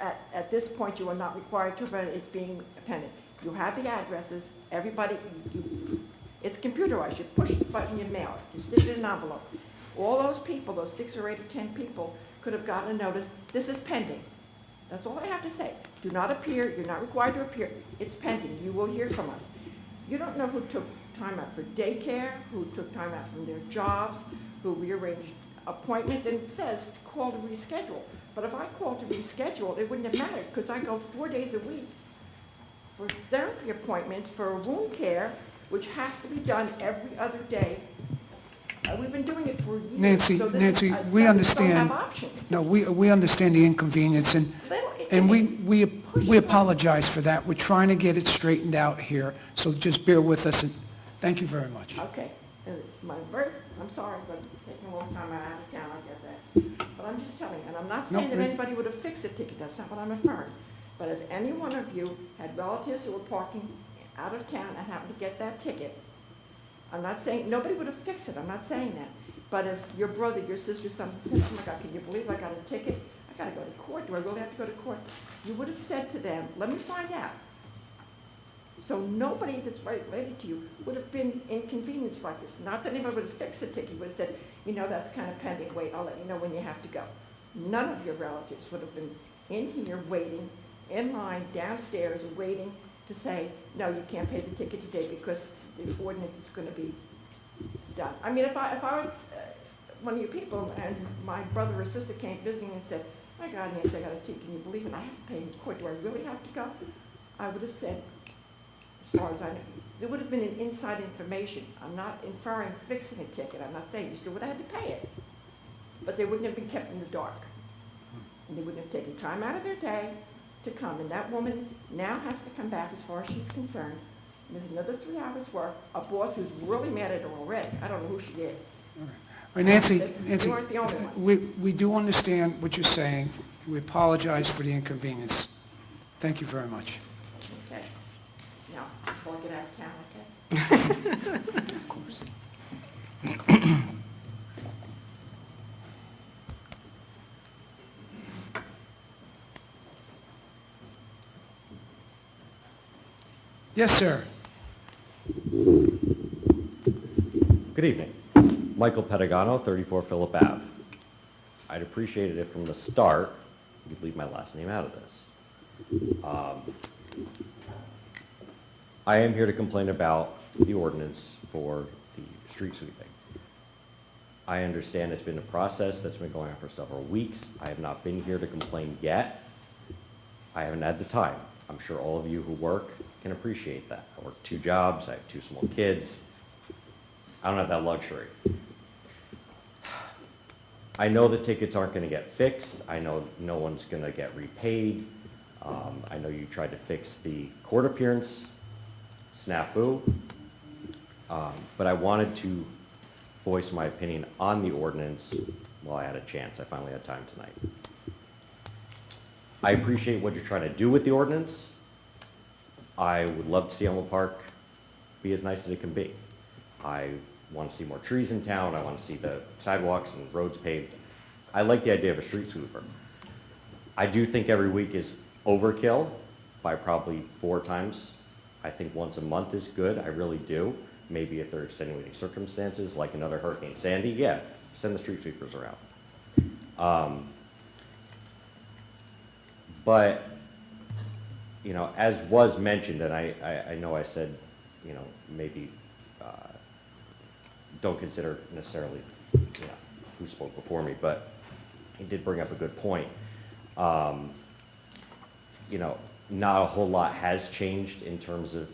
J: at this point, you are not required to, but it's being appended. You have the addresses, everybody, it's computerized, you push the button, you mail it, you stick it in an envelope. All those people, those 6 or 8 or 10 people, could have gotten a notice, this is pending. That's all I have to say. Do not appear, you're not required to appear, it's pending, you will hear from us. You don't know who took time out for daycare, who took time out from their jobs, who rearranged appointments, and it says call to reschedule. But if I called to reschedule, it wouldn't have mattered, because I go 4 days a week for therapy appointments for wound care, which has to be done every other day. We've been doing it for years.
B: Nancy,
J: So this
B: Nancy,
J: is-
B: we
J: some
B: understand.
J: don't have options.
B: No, we understand the inconvenience, and we apologize for that. We're trying to get it straightened out here, so just bear with us, and thank you very much.
J: Okay, I'm sorry, but it's taking a long time out of town, I get that. But I'm just telling you, and I'm not saying
B: No,
J: that anybody would have fixed the ticket, that's not what I'm affirming. But if any one of you had relatives who were parking out of town and happened to get that ticket, I'm not saying, nobody would have fixed it, I'm not saying that. But if your brother, your sister, something said, oh my God, can you believe I got a ticket? I gotta go to court, do I really have to go to court? You would have said to them, let me find out. So nobody that's related to you would have been inconvenienced like this. Not that anybody would have fixed the ticket, would have said, you know, that's kind of pending, wait, I'll let you know when you have to go. None of your relatives would have been in here waiting, in line, downstairs, waiting to say, no, you can't pay the ticket today because the ordinance is going to be done. I mean, if I was one of you people and my brother or sister came visiting and said, my God, Nancy, I got a ticket, can you believe it? I have to pay in court, do I really have to go? I would have said, as far as I know, there would have been an inside information. I'm not inferring fixing a ticket, I'm not saying you still would have had to pay it. But they wouldn't have been kept in the dark. And they wouldn't have taken time out of their day to come. And that woman now has to come back, as far as she's concerned. And there's another 3 hours work, a boss who's really mad at her already. I don't know who she is.
B: All right, Nancy,
J: You aren't the only one.
B: we do understand what you're saying. We apologize for the inconvenience. Thank you very much.
J: Okay. Now, before I get out of town, okay?
B: Of course. Yes, sir.
K: Good evening. Michael Pedagano, 34 Phillip Ave. I'd appreciate it if from the start, you could leave my last name out of this. I am here to complain about the ordinance for the street sweeping. I understand it's been a process that's been going on for several weeks. I have not been here to complain yet. I haven't had the time. I'm sure all of you who work can appreciate that. I work 2 jobs, I have 2 small kids. I don't have that luxury. I know the tickets aren't going to get fixed. I know no one's going to get repaid. I know you tried to fix the court appearance snafu. But I wanted to voice my opinion on the ordinance while I had a chance. I finally had time tonight. I appreciate what you're trying to do with the ordinance. I would love to see Elmwood Park be as nice as it can be. I want to see more trees in town. I want to see the sidewalks and roads paved. I like the idea of a street sweeper. I do think every week is overkill by probably 4 times. I think once a month is good, I really do. Maybe if there are extenuating circumstances, like another Hurricane Sandy, yeah, send the street sweepers around. But, you know, as was mentioned, and I know I said, you know, maybe don't consider necessarily, you know, who spoke before me, but he did bring up a good point. You know, not a whole lot has changed in terms of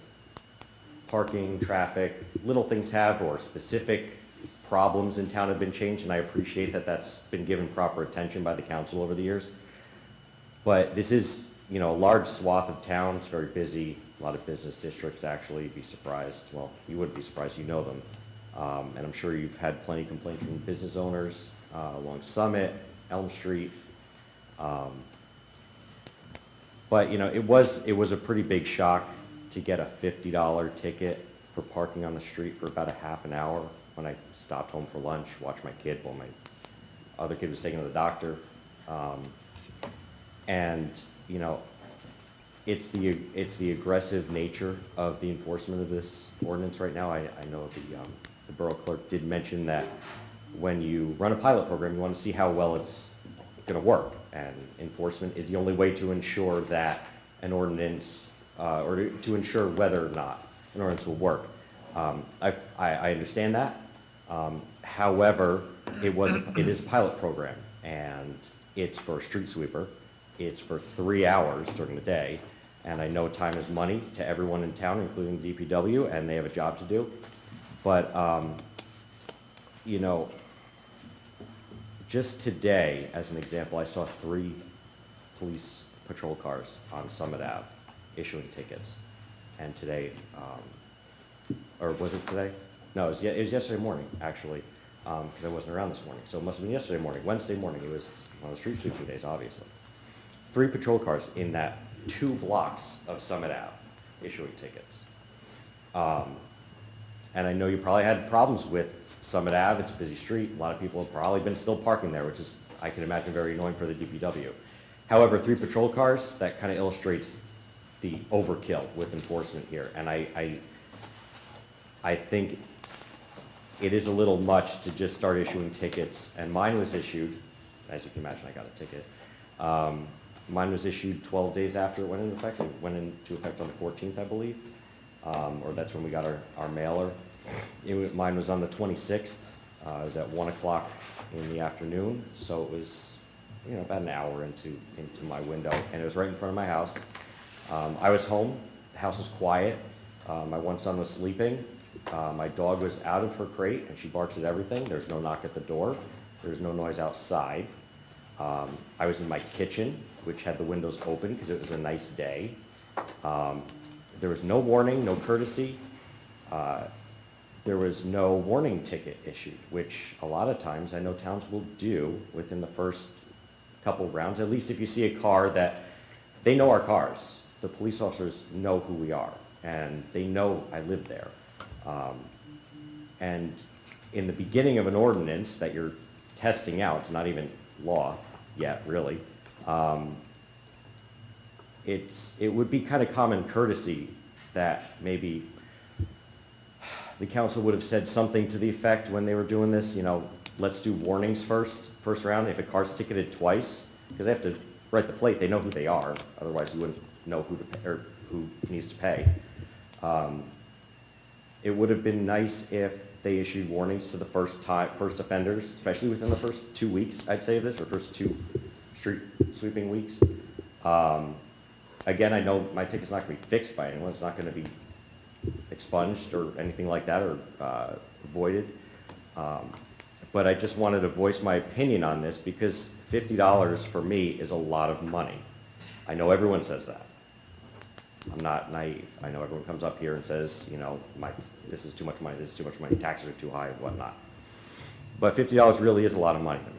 K: parking, traffic. Little things have, or specific problems in town have been changed, and I appreciate that that's been given proper attention by the council over the years. But this is, you know, a large swath of town. It's very busy. A lot of business districts, actually. You'd be surprised. Well, you wouldn't be surprised. You know them. And I'm sure you've had plenty of complaints from business owners along Summit, Elm Street. But, you know, it was a pretty big shock to get a $50 ticket for parking on the street for about a half an hour when I stopped home for lunch, watched my kid while my other kid was taken to the doctor. And, you know, it's the aggressive nature of the enforcement of this ordinance right now. I know the borough clerk did mention that when you run a pilot program, you want to see how well it's going to work. And enforcement is the only way to ensure that an ordinance, or to ensure whether or not an ordinance will work. I understand that. However, it is a pilot program, and it's for a street sweeper. It's for 3 hours during the day, and I know time is money to everyone in town, including DPW, and they have a job to do. But, you know, just today, as an example, I saw 3 police patrol cars on Summit Ave issuing tickets. And today, or was it today? No, it was yesterday morning, actually, because I wasn't around this morning. So it must have been yesterday morning, Wednesday morning. It was one of the street sweeping days, obviously. 3 patrol cars in that 2 blocks of Summit Ave issuing tickets. And I know you probably had problems with Summit Ave. It's a busy street. A lot of people have probably been still parking there, which is, I can imagine, very annoying for the DPW. However, 3 patrol cars, that kind of illustrates the overkill with enforcement here. And I think it is a little much to just start issuing tickets. And mine was issued, as you can imagine, I got a ticket. Mine was issued 12 days after it went into effect. It went into effect on the 14th, I believe, or that's when we got our mailer. Mine was on the 26th. It was at 1 o'clock in the afternoon, so it was, you know, about an hour into my window, and it was right in front of my house. I was home. The house was quiet. My one son was sleeping. My dog was out of her crate, and she barks at everything. There's no knock at the door. There's no noise outside. I was in my kitchen, which had the windows open because it was a nice day. There was no warning, no courtesy. There was no warning ticket issued, which a lot of times I know towns will do within the first couple rounds, at least if you see a car that, they know our cars. The police officers know who we are, and they know I live there. And in the beginning of an ordinance that you're testing out, it's not even law yet, really, it would be kind of common courtesy that maybe the council would have said something to the effect when they were doing this, you know, let's do warnings first round. If a car's ticketed twice, because they have to write the plate, they know who they are. Otherwise, you wouldn't know who to pay, or who needs to pay. It would have been nice if they issued warnings to the first offenders, especially within the first 2 weeks, I'd say, of this, or first 2 street sweeping weeks. Again, I know my ticket's not going to be fixed by anyone. It's not going to be expunged or anything like that, or voided. But I just wanted to voice my opinion on this because $50 for me is a lot of money. I know everyone says that. I'm not naive. I know everyone comes up here and says, you know, this is too much money, this is too much money, taxes are too high, and whatnot. But $50 really is a lot of money to me.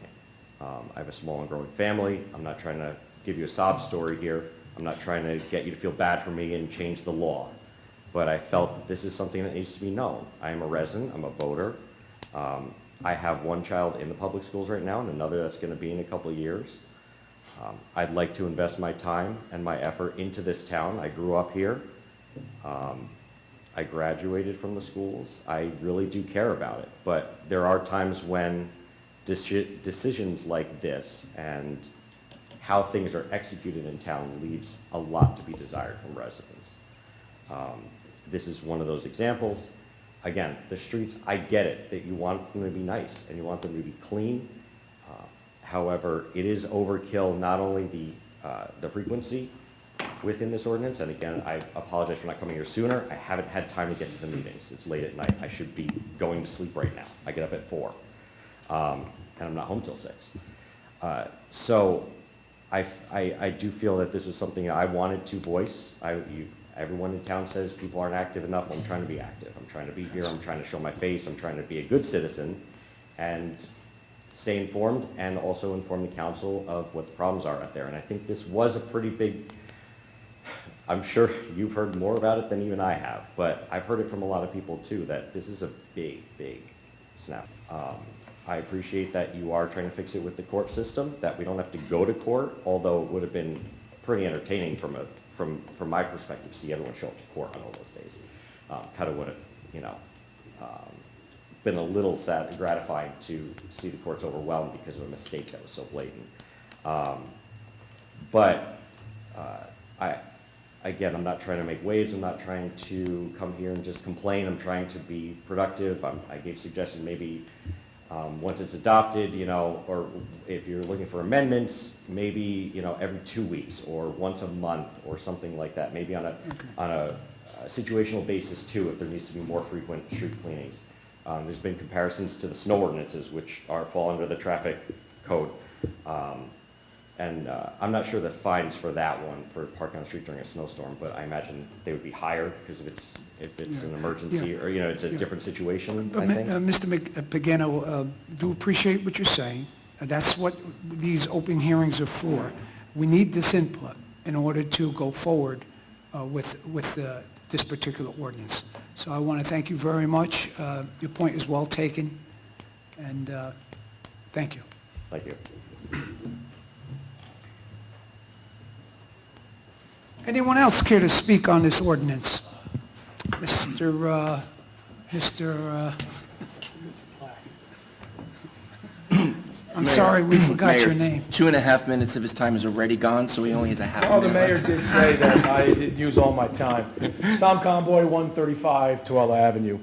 K: I have a small and growing family. I'm not trying to give you a sob story here. I'm not trying to get you to feel bad for me and change the law. But I felt that this is something that needs to be known. I am a resident, I'm a voter. I have one child in the public schools right now and another that's going to be in a couple of years. I'd like to invest my time and my effort into this town. I grew up here. I graduated from the schools. I really do care about it. But there are times when decisions like this and how things are executed in town leaves a lot to be desired from residents. This is one of those examples. Again, the streets, I get it, that you want them to be nice and you want them to be clean. However, it is overkill, not only the frequency within this ordinance, and again, I apologize for not coming here sooner. I haven't had time to get to the meetings. It's late at night. I should be going to sleep right now. I get up at 4, and I'm not home till 6. So I do feel that this was something I wanted to voice. Everyone in town says people aren't active enough. I'm trying to be active. I'm trying to be here. I'm trying to show my face. I'm trying to be a good citizen and stay informed and also inform the council of what the problems are out there. And I think this was a pretty big, I'm sure you've heard more about it than even I have, but I've heard it from a lot of people too, that this is a big, big snap. I appreciate that you are trying to fix it with the court system, that we don't have to go to court, although it would have been pretty entertaining from my perspective to see everyone show up to court on all those days. Kind of would have, been a little sad and gratifying to see the courts overwhelmed because of a mistake that was so blatant. Again, I'm not trying to make waves. I'm not trying to come here and just complain. I'm trying to be productive. I gave suggestions maybe once it's adopted, or if you're looking for amendments, maybe, every 2 weeks or once a month or something like that. Maybe on a situational basis too, if there needs to be more frequent street cleanings. There's been comparisons to the snow ordinances, which fall under the traffic code. I'm not sure the fines for that one, for parking on the street during a snowstorm, but I imagine they would be higher because if it's an emergency or, it's a different situation, I think.
B: Mr. Pagano, do appreciate what you're saying. That's what these open hearings are for. We need this input in order to go forward with this particular ordinance. So I want to thank you very much. Your point is well taken, and thank you.
K: Thank you.
B: Anyone else care to speak on this ordinance? I'm sorry, we forgot your name.
E: 2.5 minutes of his time is already gone, so he only has a half a
H: Oh,
E: minute
H: the mayor
E: left.
H: did say that I didn't use all my time. Tom Conboy, 135 Tooele Avenue.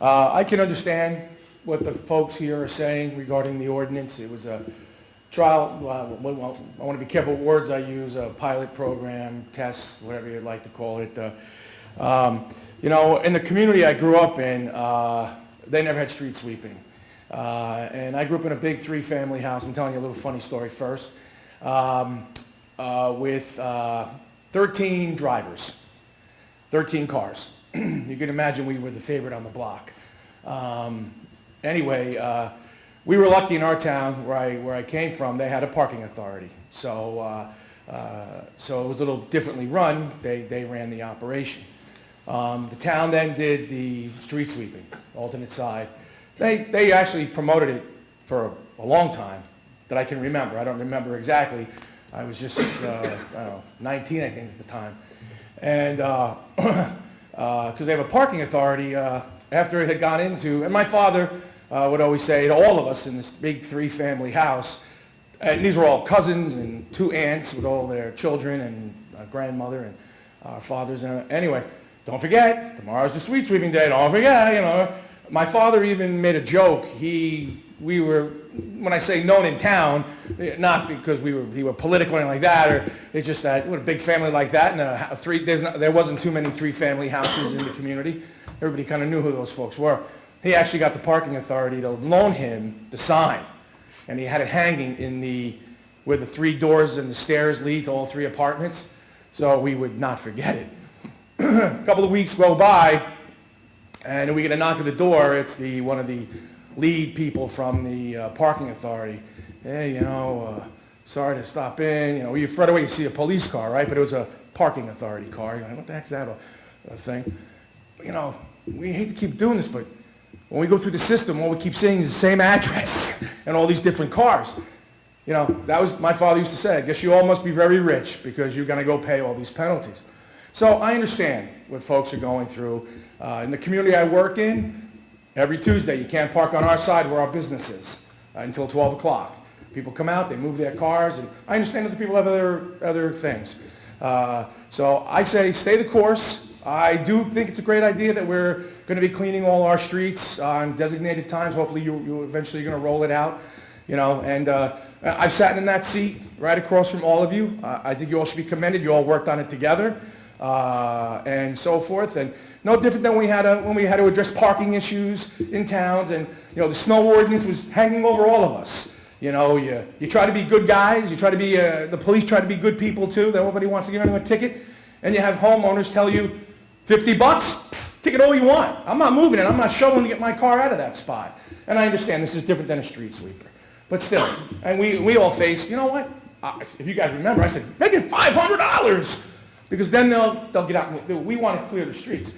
H: I can understand what the folks here are saying regarding the ordinance. It was a trial, I want to be careful what words I use, a pilot program, test, whatever you'd like to call it. In the community I grew up in, they never had street sweeping. And I grew up in a big 3-family house. I'm telling you a little funny story first. With 13 drivers, 13 cars. You can imagine we were the favorite on the block. Anyway, we were lucky in our town where I came from. They had a parking authority. So it was a little differently run. They ran the operation. The town then did the street sweeping, alternate side. They actually promoted it for a long time that I can remember. I don't remember exactly. I was just, 19, I think, at the time. And because they have a parking authority, after it had gone into, and my father would always say to all of us in this big 3-family house, and these were all cousins and 2 aunts with all their children and a grandmother and our fathers. Anyway, don't forget, tomorrow's the street sweeping day. Don't forget, My father even made a joke. We were, when I say known in town, not because we were political or anything like that, or it's just that with a big family like that, and there wasn't too many 3-family houses in the community. Everybody kind of knew who those folks were. He actually got the parking authority to loan him the sign, and he had it hanging where the 3 doors and the stairs lead to all 3 apartments, so we would not forget it. A couple of weeks go by, and we get a knock at the door. It's one of the lead people from the parking authority. Hey, sorry to stop in. You right away you see a police car, right? But it was a parking authority car. You're like, what the heck's that a thing? We hate to keep doing this, but when we go through the system, all we keep seeing is the same address and all these different cars. You know, that was, my father used to say, I guess you all must be very rich because you're gonna go pay all these penalties. So I understand what folks are going through. In the community I work in, every Tuesday, you can't park on our side where our business is until 12 o'clock. People come out, they move their cars, and I understand that the people have other things. So I say, stay the course. I do think it's a great idea that we're going to be cleaning all our streets on designated times. Hopefully, you eventually going to roll it out, you know. And I've sat in that seat right across from all of you. I think you all should be commended. You all worked on it together, and so forth. And no different than when we had to address parking issues in towns. And you know, the snow ordinance was hanging over all of us. You know, you try to be good guys. You try to be the police try to be good people too. That nobody wants to give anyone a ticket. And you have homeowners tell you, $50, ticket all you want. I'm not moving it. I'm not shoveling to get my car out of that spot. And I understand this is different than a street sweeper. But still, and we all face, you know what? If you guys remember, I said, make it $500. Because then they'll get out. We want to clear the streets.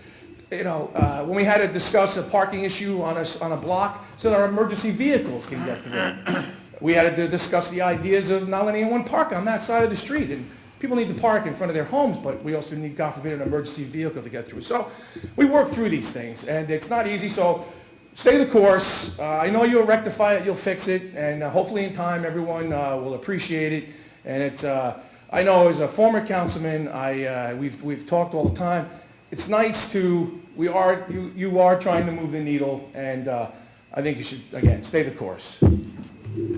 H: You know, when we had to discuss a parking issue on a block so that our emergency vehicles can get through. We had to discuss the ideas of not letting anyone park on that side of the street. And people need to park in front of their homes, but we also need, God forbid, an emergency vehicle to get through. So we work through these things, and it's not easy. So stay the course. I know you'll rectify it, you'll fix it, and hopefully in time everyone will appreciate it. And it's, I know as a former councilman, we've talked all the time. It's nice to, you are trying to move the needle, and I think you should, again, stay the course.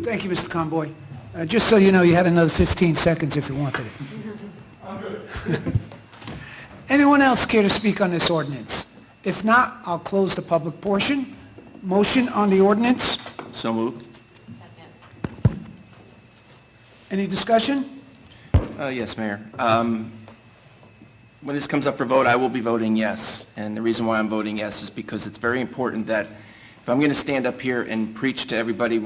B: Thank you, Mr. Conboy. Just so you know, you had another 15 seconds if you wanted it.
H: I'm good.
B: Anyone else care to speak on this ordinance? If not, I'll close the public portion. Motion on the ordinance.
E: So moved.
B: Any discussion?
E: Yes, Mayor. When this comes up for vote, I will be voting yes. And the reason why I'm voting yes is because it's very important that if I'm going to stand up here and preach to everybody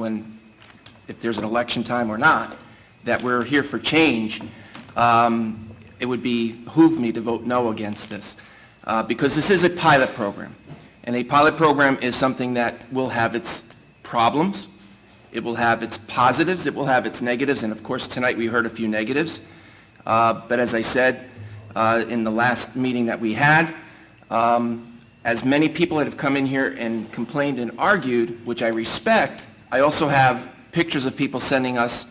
E: if there's an election time or not, that we're here for change, it would behoove me to vote no against this. Because this is a pilot program. And a pilot program is something that will have its problems, it will have its positives, it will have its negatives, and of course tonight we heard a few negatives. But as I said in the last meeting that we had, as many people that have come in here and complained and argued, which I respect, I also have pictures of people sending us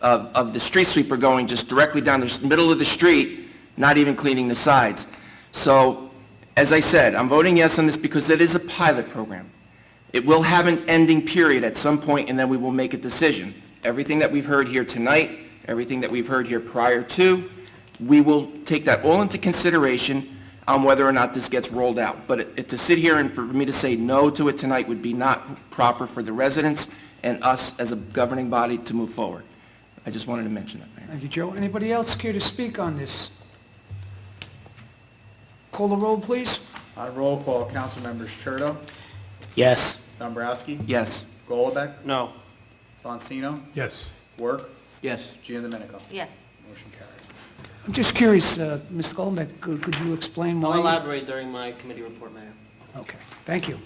E: of the street sweeper going just directly down the middle of the street, not even cleaning the sides. So, as I said, I'm voting yes on this because it is a pilot program. It will have an ending period at some point, and then we will make a decision. Everything that we've heard here tonight, everything that we've heard here prior to, we will take that all into consideration on whether or not this gets rolled out. But to sit here and for me to say no to it tonight would be not proper for the residents and us as a governing body to move forward. I just wanted to mention that, Mayor.
B: Thank you, Joe. Anybody else care to speak on this? Call the roll, please.
A: Roll call, council members Churdo,
F: Yes.
A: Dombrowski,
E: Yes.
A: Golubek,
F: No.
A: Fonsino,
G: Yes.
A: Work,
E: Yes.
A: Giandomenico.
D: Yes.
A: Motion carries.
B: I'm just curious, Mr. Golbeck, could you explain why?
M: I'll elaborate during my committee report, Mayor.
B: Okay, thank you.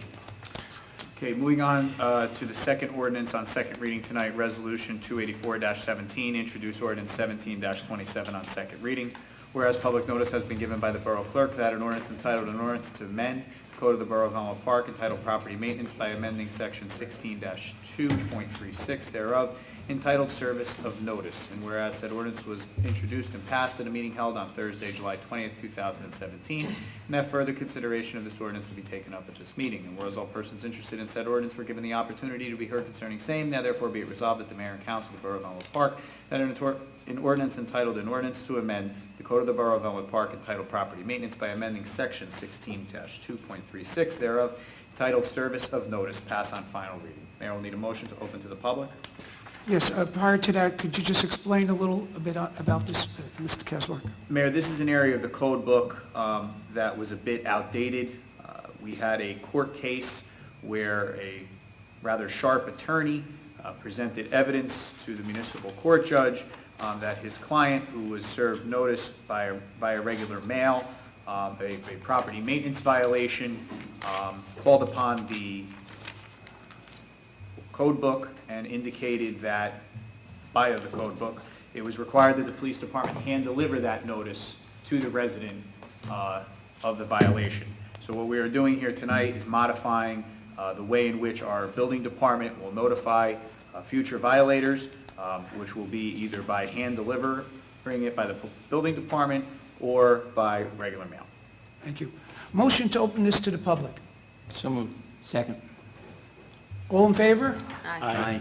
A: Okay, moving on to the second ordinance on second reading tonight, Resolution 284-17, introduce ordinance 17-27 on second reading. Whereas public notice has been given by the Borough Clerk that an ordinance entitled an ordinance to amend the Code of the Borough of Elmwood Park entitled Property Maintenance by amending Section 16-2.36 thereof, entitled Service of Notice. And whereas said ordinance was introduced and passed at a meeting held on Thursday, July 20th, 2017, and that further consideration of this ordinance will be taken up at this meeting. And whereas all persons interested in said ordinance were given the opportunity to be heard concerning same, now therefore be it resolved that the Mayor and Council of the Borough of Elmwood Park that an ordinance entitled an ordinance to amend the Code of the Borough of Elmwood Park entitled Property Maintenance by amending Section 16-2.36 thereof, entitled Service of Notice, pass on final reading. Mayor will need a motion to open to the public.
B: Yes, prior to that, could you just explain a little bit about this, Mr. Kessler?
A: Mayor, this is an area of the code book that was a bit outdated. We had a court case where a rather sharp attorney presented evidence to the municipal court judge that his client, who was served notice by a regular mail, a property maintenance violation, called upon the code book and indicated that via the code book, it was required that the police department hand deliver that notice to the resident of the violation. So what we are doing here tonight is modifying the way in which our building department will notify future violators, which will be either by hand delivering it by the building department or by regular mail.
B: Thank you. Motion to open this to the public.
E: So moved.
C: Second.
B: All in favor?
C: Aye.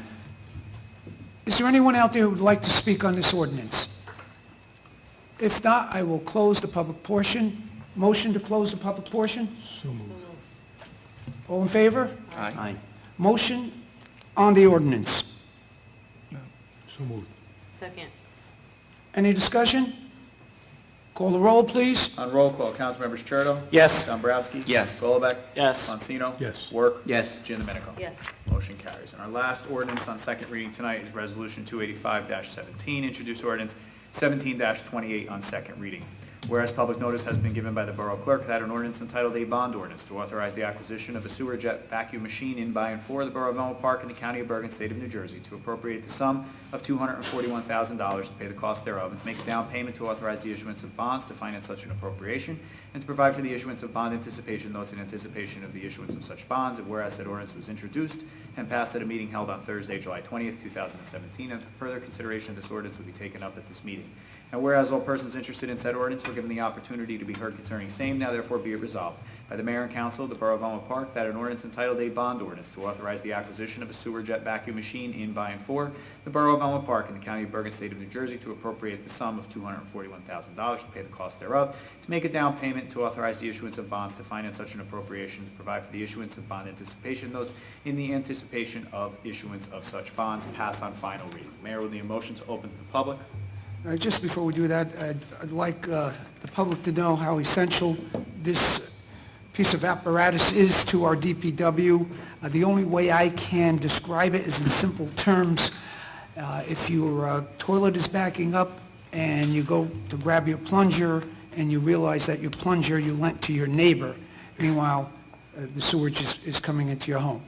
B: Is there anyone out there who would like to speak on this ordinance? If not, I will close the public portion. Motion to close the public portion?
G: So moved.
B: All in favor?
C: Aye.
B: Motion on the ordinance.
G: So moved.
D: Second.
B: Any discussion? Call the roll, please.
A: On roll call, Councilmembers Churdo?
F: Yes.
A: Dombrowski?
E: Yes.
A: Golubek?
F: Yes.
A: Monsino?
G: Yes.
A: Work?
C: Yes.
A: Giandomenico?
D: Yes.
A: Motion carries. And our last ordinance on second reading tonight is Resolution 285-17, introduced ordinance 17-28 on second reading. Whereas public notice has been given by the Borough Clerk that an ordinance entitled a bond ordinance to authorize the acquisition of a sewer jet vacuum machine in, by, and for the Borough of Elmwood Park in the County of Bergen, State of New Jersey, to appropriate the sum of $241,000 to pay the cost thereof, and to make a down payment to authorize the issuance of bonds to finance such an appropriation, and to provide for the issuance of bond anticipation notes in anticipation of the issuance of such bonds. And whereas said ordinance was introduced and passed at a meeting held on Thursday, July 20th, 2017, and further consideration of this ordinance will be taken up at this meeting. And whereas all persons interested in said ordinance were given the opportunity to be heard concerning same, now therefore be it resolved by the Mayor and Council of the Borough of Elmwood Park that an ordinance entitled a bond ordinance to authorize the acquisition of a sewer jet vacuum machine in, by, and for the Borough of Elmwood Park in the County of Bergen, State of New Jersey, to appropriate the sum of $241,000 to pay the cost thereof, to make a down payment, to authorize the issuance of bonds to finance such an appropriation, to provide for the issuance of bond anticipation notes in the anticipation of issuance of such bonds, pass on final reading. Mayor will need a motion to open to the public.
B: Just before we do that, I'd like the public to know how essential this piece of apparatus is to our DPW. The only way I can describe it is in simple terms. If your toilet is backing up and you go to grab your plunger and you realize that your plunger you lent to your neighbor, meanwhile the sewage is coming into your home.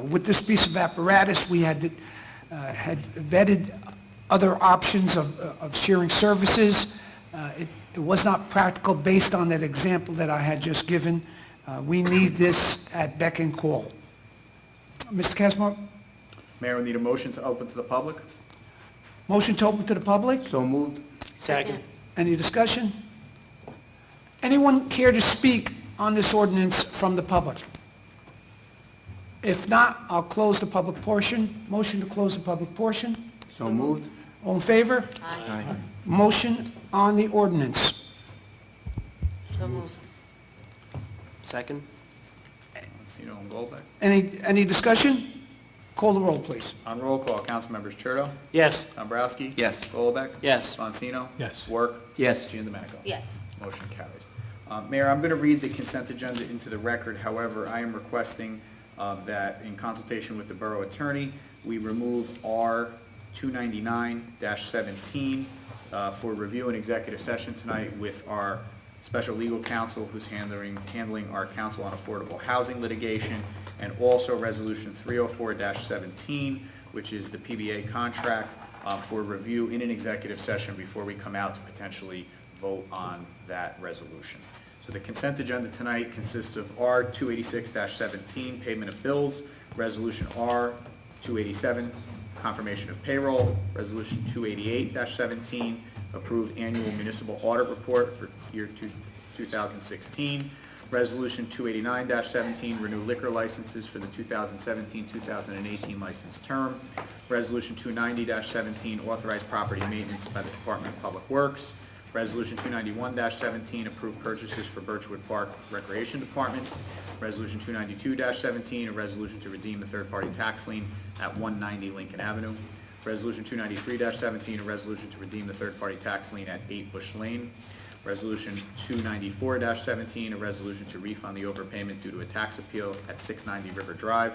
B: With this piece of apparatus, we had vetted other options of sharing services. It was not practical based on that example that I had just given. We need this at beck and call. Mr. Casmark?
A: Mayor will need a motion to open to the public.
B: Motion to open to the public?
C: So moved.
F: Second.
B: Any discussion? Anyone care to speak on this ordinance from the public? If not, I'll close the public portion. Motion to close the public portion.
C: So moved.
B: All in favor?
D: Aye.
B: Motion on the ordinance.
D: So moved.
M: Second?
A: Monsino and Golubek.
B: Any discussion? Call the roll, please.
A: On roll call, Councilmembers Churdo?
F: Yes.
A: Dombrowski?
E: Yes.
A: Golubek?
F: Yes.
A: Monsino?
G: Yes.
A: Work?
C: Yes.
A: Giandomenico?
D: Yes.
A: Motion carries. Mayor, I'm going to read the consent agenda into the record. However, I am requesting that in consultation with the borough attorney, we remove R 299-17 for review and executive session tonight with our special legal counsel who's handling our counsel on affordable housing litigation, and also resolution 304-17, which is the PBA contract for review in an executive session before we come out to potentially vote on that resolution. So the consent agenda tonight consists of R 286-17, payment of bills, resolution R 287, confirmation of payroll, resolution 288-17, approved annual municipal audit report for year 2016, resolution 289-17, renew liquor licenses for the 2017-2018 license term, resolution 290-17, authorize property maintenance by the Department of Public Works, resolution 291-17, approved purchases for Birchwood Park Recreation Department, resolution 292-17, a resolution to redeem the third-party tax lien at 190 Lincoln Avenue, resolution 293-17, a resolution to redeem the third-party tax lien at 8 Bush Lane, resolution 294-17, a resolution to refund the overpayment due to a tax appeal at 690 River Drive,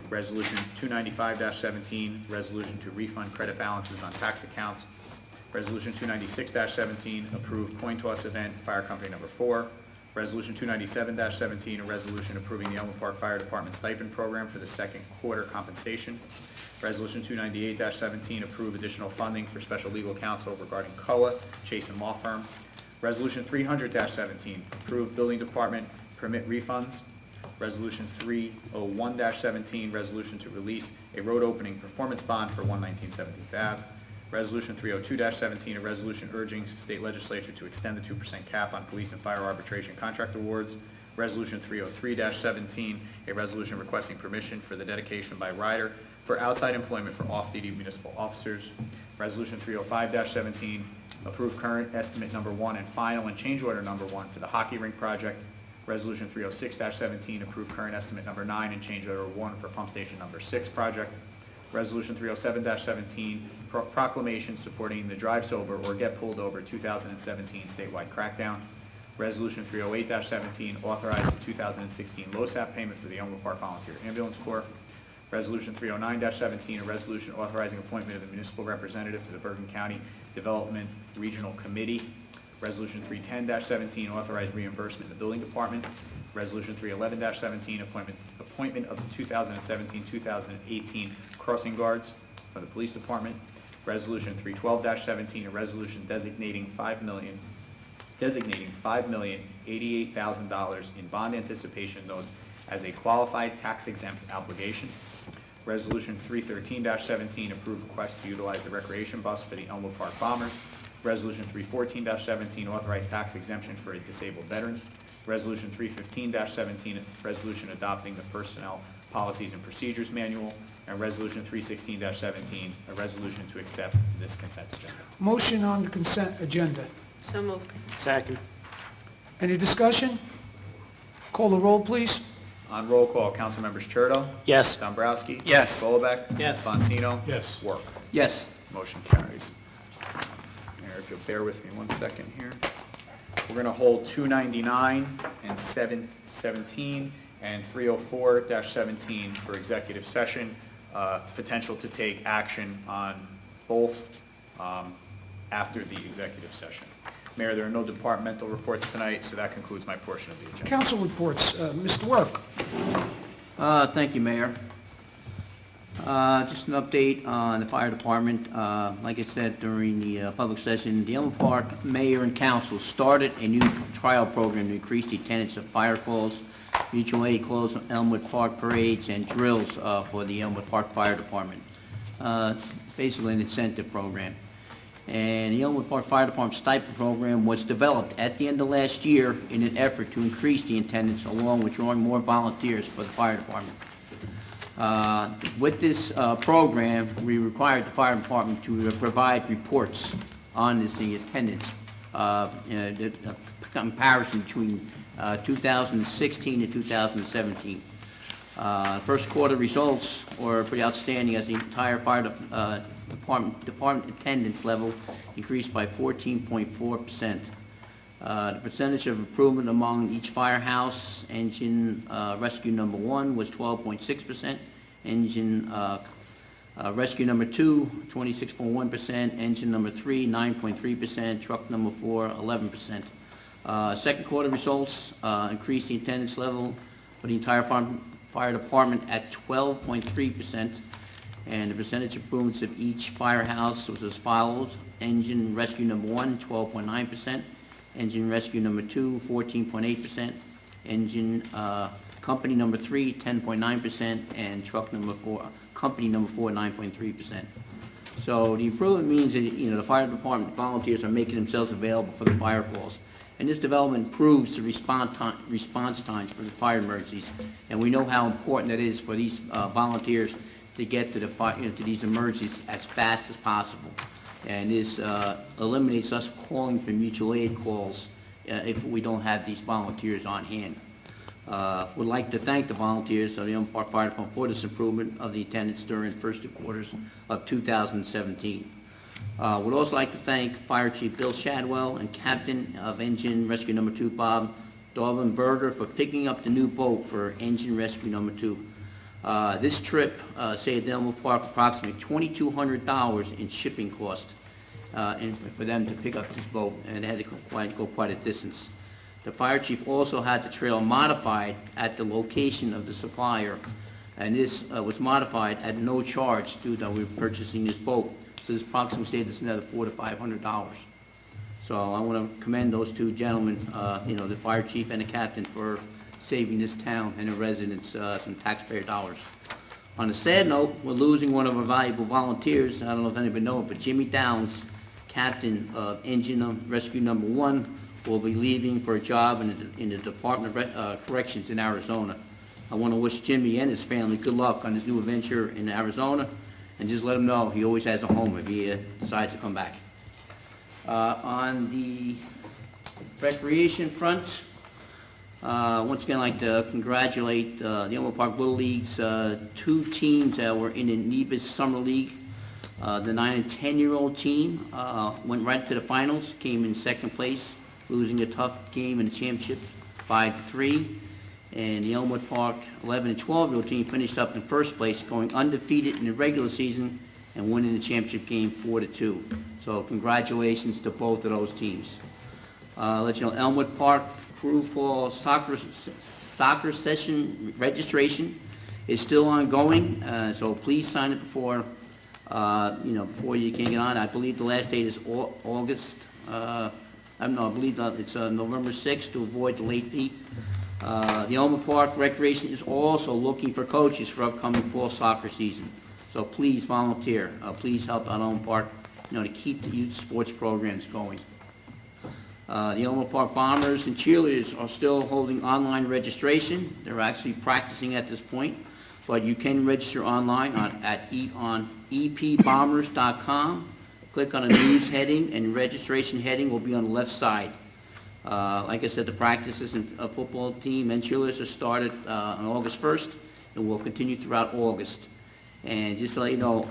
A: resolution 295-17, resolution to refund credit balances on tax accounts, resolution 296-17, approved coin toss event, fire company number 4, Resolution 297-17, a resolution approving the Elmwood Park Fire Department stipend program for the second quarter compensation. Resolution 298-17, approve additional funding for special legal counsel regarding COA, Chase and Law Firm. Resolution 300-17, approve building department permit refunds. Resolution 301-17, resolution to release a road opening performance bond for 119 17th Ave. Resolution 302-17, a resolution urging state legislature to extend the 2% cap on police and fire arbitration contract awards. Resolution 303-17, a resolution requesting permission for the dedication by rider for outside employment for off-duty municipal officers. Resolution 305-17, approve current estimate number 1 and final and change order number 1 for the hockey rink project. Resolution 306-17, approve current estimate number 9 and change order 1 for pump station number 6 project. Resolution 307-17, proclamation supporting the Drive Sober or Get Pulled Over 2017 statewide crackdown. Resolution 308-17, authorize the 2016 LoSAP payment for the Elmwood Park Volunteer Ambulance Corps. Resolution 309-17, a resolution authorizing appointment of a municipal representative to the Bergen County Development Regional Committee. Resolution 310-17, authorize reimbursement in the building department. Resolution 311-17, appointment of the 2017-2018 crossing guards for the police department. Resolution 312-17, a resolution designating $5,088,000 in bond anticipation notes as a qualified tax-exempt obligation. Resolution 313-17, approve request to utilize the recreation bus for the Elmwood Park Bombers. Resolution 314-17, authorize tax exemption for a disabled veteran. Resolution 315-17, resolution adopting the Personnel Policies and Procedures Manual. And Resolution 316-17, a resolution to accept this consent agenda.
B: Motion on the consent agenda.
D: So moved.
M: Second.
B: Any discussion? Call the roll, please.
A: On roll call, council members Churdo.
M: Yes.
A: Dombrowski.
E: Yes.
A: Golbeck.
M: Yes.
A: Bonsino.
G: Yes.
A: Work.
C: Yes.
A: Motion carries. Mayor, if you'll bear with me 1 second here. We're going to hold 299 and 717 and 304-17 for executive session. Potential to take action on both after the executive session. Mayor, there are no departmental reports tonight, so that concludes my portion of the agenda.
B: Council reports, Mr. Work.
C: Thank you, Mayor. Just an update on the fire department. Like I said during the public session, the Elmwood Park Mayor and Council started a new trial program to increase the attendance of fire calls, mutual aid calls, Elmwood Park parades, and drills for the Elmwood Park Fire Department. Basically an incentive program. And the Elmwood Park Fire Department stipend program was developed at the end of last year in an effort to increase the attendance along with drawing more volunteers for the fire department. With this program, we required the fire department to provide reports on the attendance, the comparison between 2016 and 2017. First quarter results were pretty outstanding as the entire fire department attendance level increased by 14.4%. The percentage of improvement among each firehouse, engine rescue number 1 was 12.6%, engine rescue number 2, 26.1%, engine number 3, 9.3%, truck number 4, 11%. Second quarter results increased the attendance level for the entire fire department at 12.3%, and the percentage improvements of each firehouse was as follows: engine rescue number 1, 12.9%, engine rescue number 2, 14.8%, engine company number 3, 10.9%, and truck number 4, company number 4, 9.3%. So the improvement means that, the fire department volunteers are making themselves available for the fire calls. And this development improves the response times for the fire emergencies. And we know how important it is for these volunteers to get to the to these emergencies as fast as possible. And this eliminates us calling for mutual aid calls if we don't have these volunteers on hand. Would like to thank the volunteers of the Elmwood Park Fire Department for this improvement of the attendance during the first 2 quarters of 2017. Would also like to thank Fire Chief Bill Shadwell and Captain of Engine Rescue Number 2, Bob Dorvenberger, for picking up the new boat for Engine Rescue Number 2. This trip saved Elmwood Park approximately $2,200 in shipping cost for them to pick up this boat, and they had to go quite a distance. The fire chief also had the trail modified at the location of the supplier, and this was modified at no charge due to we were purchasing this boat. So this approximately saved us another $400 to $500. So I want to commend those two gentlemen, the fire chief and the captain, for saving this town and the residents some taxpayer dollars. On a sad note, we're losing one of our valuable volunteers. I don't know if anybody knows, but Jimmy Downs, captain of Engine Rescue Number 1, will be leaving for a job in the Department of Corrections in Arizona. I want to wish Jimmy and his family good luck on his new adventure in Arizona, and just let him know he always has a home if he decides to come back. On the recreation front, once again, I'd like to congratulate the Elmwood Park Little League's two teams that were in the Nebus Summer League. The 9 and 10-year-old team went right to the finals, came in second place, losing a tough game in the championship 5-3. And the Elmwood Park 11 and 12-year-old team finished up in first place, going undefeated in the regular season and winning the championship game 4-2. So congratulations to both of those teams. Let you know, Elmwood Park Crew Fall soccer session registration is still ongoing, so please sign up before you can get on. I believe the last date is August. I believe it's November 6th to avoid the late fee. The Elmwood Park Recreation is also looking for coaches for upcoming fall soccer season. So please volunteer. Please help out Elmwood Park, to keep the youth sports programs going. The Elmwood Park Bombers and cheerleaders are still holding online registration. They're actually practicing at this point, but you can register online on epbombers.com. Click on the news heading, and registration heading will be on the left side. Like I said, the practices and football team and cheerleaders are started on August 1st and will continue throughout August. And just to let you know,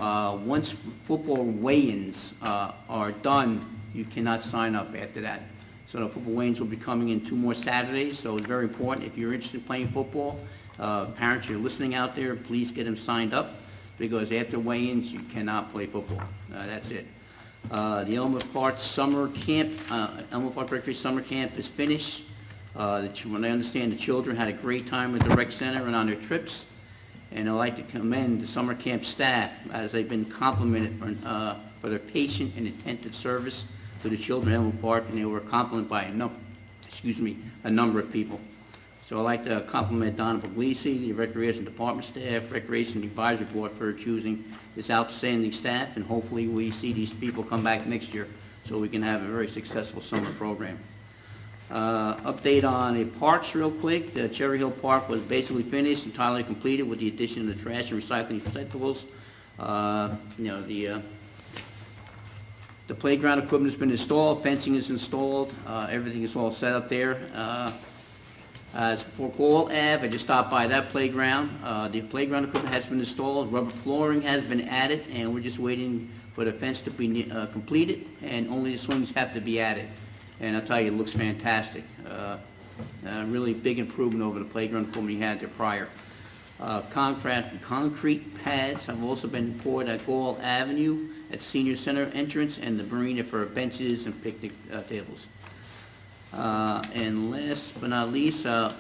C: once football weigh-ins are done, you cannot sign up after that. So the football weigh-ins will be coming in 2 more Saturdays, so it's very important. If you're interested in playing football, parents, you're listening out there, please get them signed up, because after weigh-ins, you cannot play football. That's it. The Elmwood Park Summer Camp, Elmwood Park Recreation Summer Camp is finished. When I understand, the children had a great time at the rec center and on their trips. And I'd like to commend the summer camp staff as they've been complimented for their patient and attentive service to the children at Elmwood Park, and they were complimented by a number of people. So I'd like to compliment Donna Puglisi, the Recreation Department staff, Recreation Advisory Board for choosing this outstanding staff, and hopefully we see these people come back next year so we can have a very successful summer program. Update on the parks real quick. The Cherry Hill Park was basically finished, entirely completed with the addition of the trash and recycling receptacles. The playground equipment has been installed, fencing is installed, everything is all set up there. As for Gall Ave, I just stopped by that playground. The playground equipment has been installed, rubber flooring has been added, and we're just waiting for the fence to be completed, and only the swings have to be added. And I'll tell you, it looks fantastic. Really big improvement over the playground equipment we had there prior. Concrete pads have also been poured at Gall Avenue, at Senior Center entrance, and the marina for benches and picnic tables. And last but not least, I'd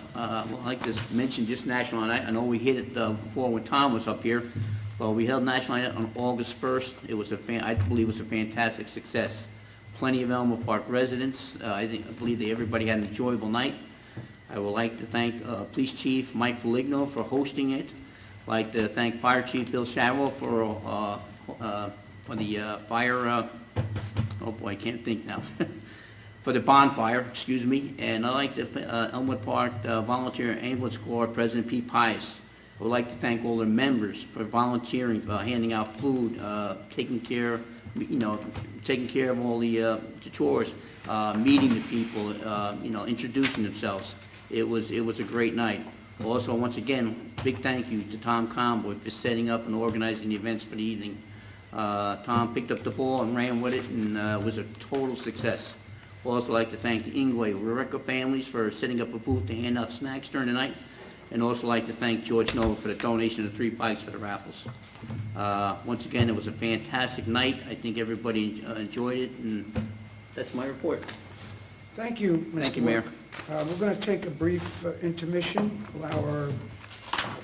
C: like to mention just National Night. I know we hit it before when Tom was up here, but we held National Night on August 1st. It was I believe it was a fantastic success. Plenty of Elmwood Park residents. I believe that everybody had an enjoyable night. I would like to thank Police Chief Mike Foligno for hosting it. I'd like to thank Fire Chief Bill Shadwell for the fire, oh boy, I can't think now, for the bonfire, excuse me. And I'd like to Elmwood Park Volunteer Ambulance Corps President Pete Pius. I would like to thank all their members for volunteering, handing out food, taking care of all the chores, meeting the people, introducing themselves. It was a great night. Also, once again, big thank you to Tom Conboy for setting up and organizing the events for the evening. Tom picked up the ball and ran with it, and was a total success. I'd also like to thank the Ingway Rurica families for setting up a booth to hand out snacks during the night, and also like to thank George Nova for the donation of 3 bikes for the raffles. Once again, it was a fantastic night. I think everybody enjoyed it, and that's my report.
B: Thank you, Mr.
C: Thank you, Mayor.
B: Work. We're going to take a brief intermission, allow our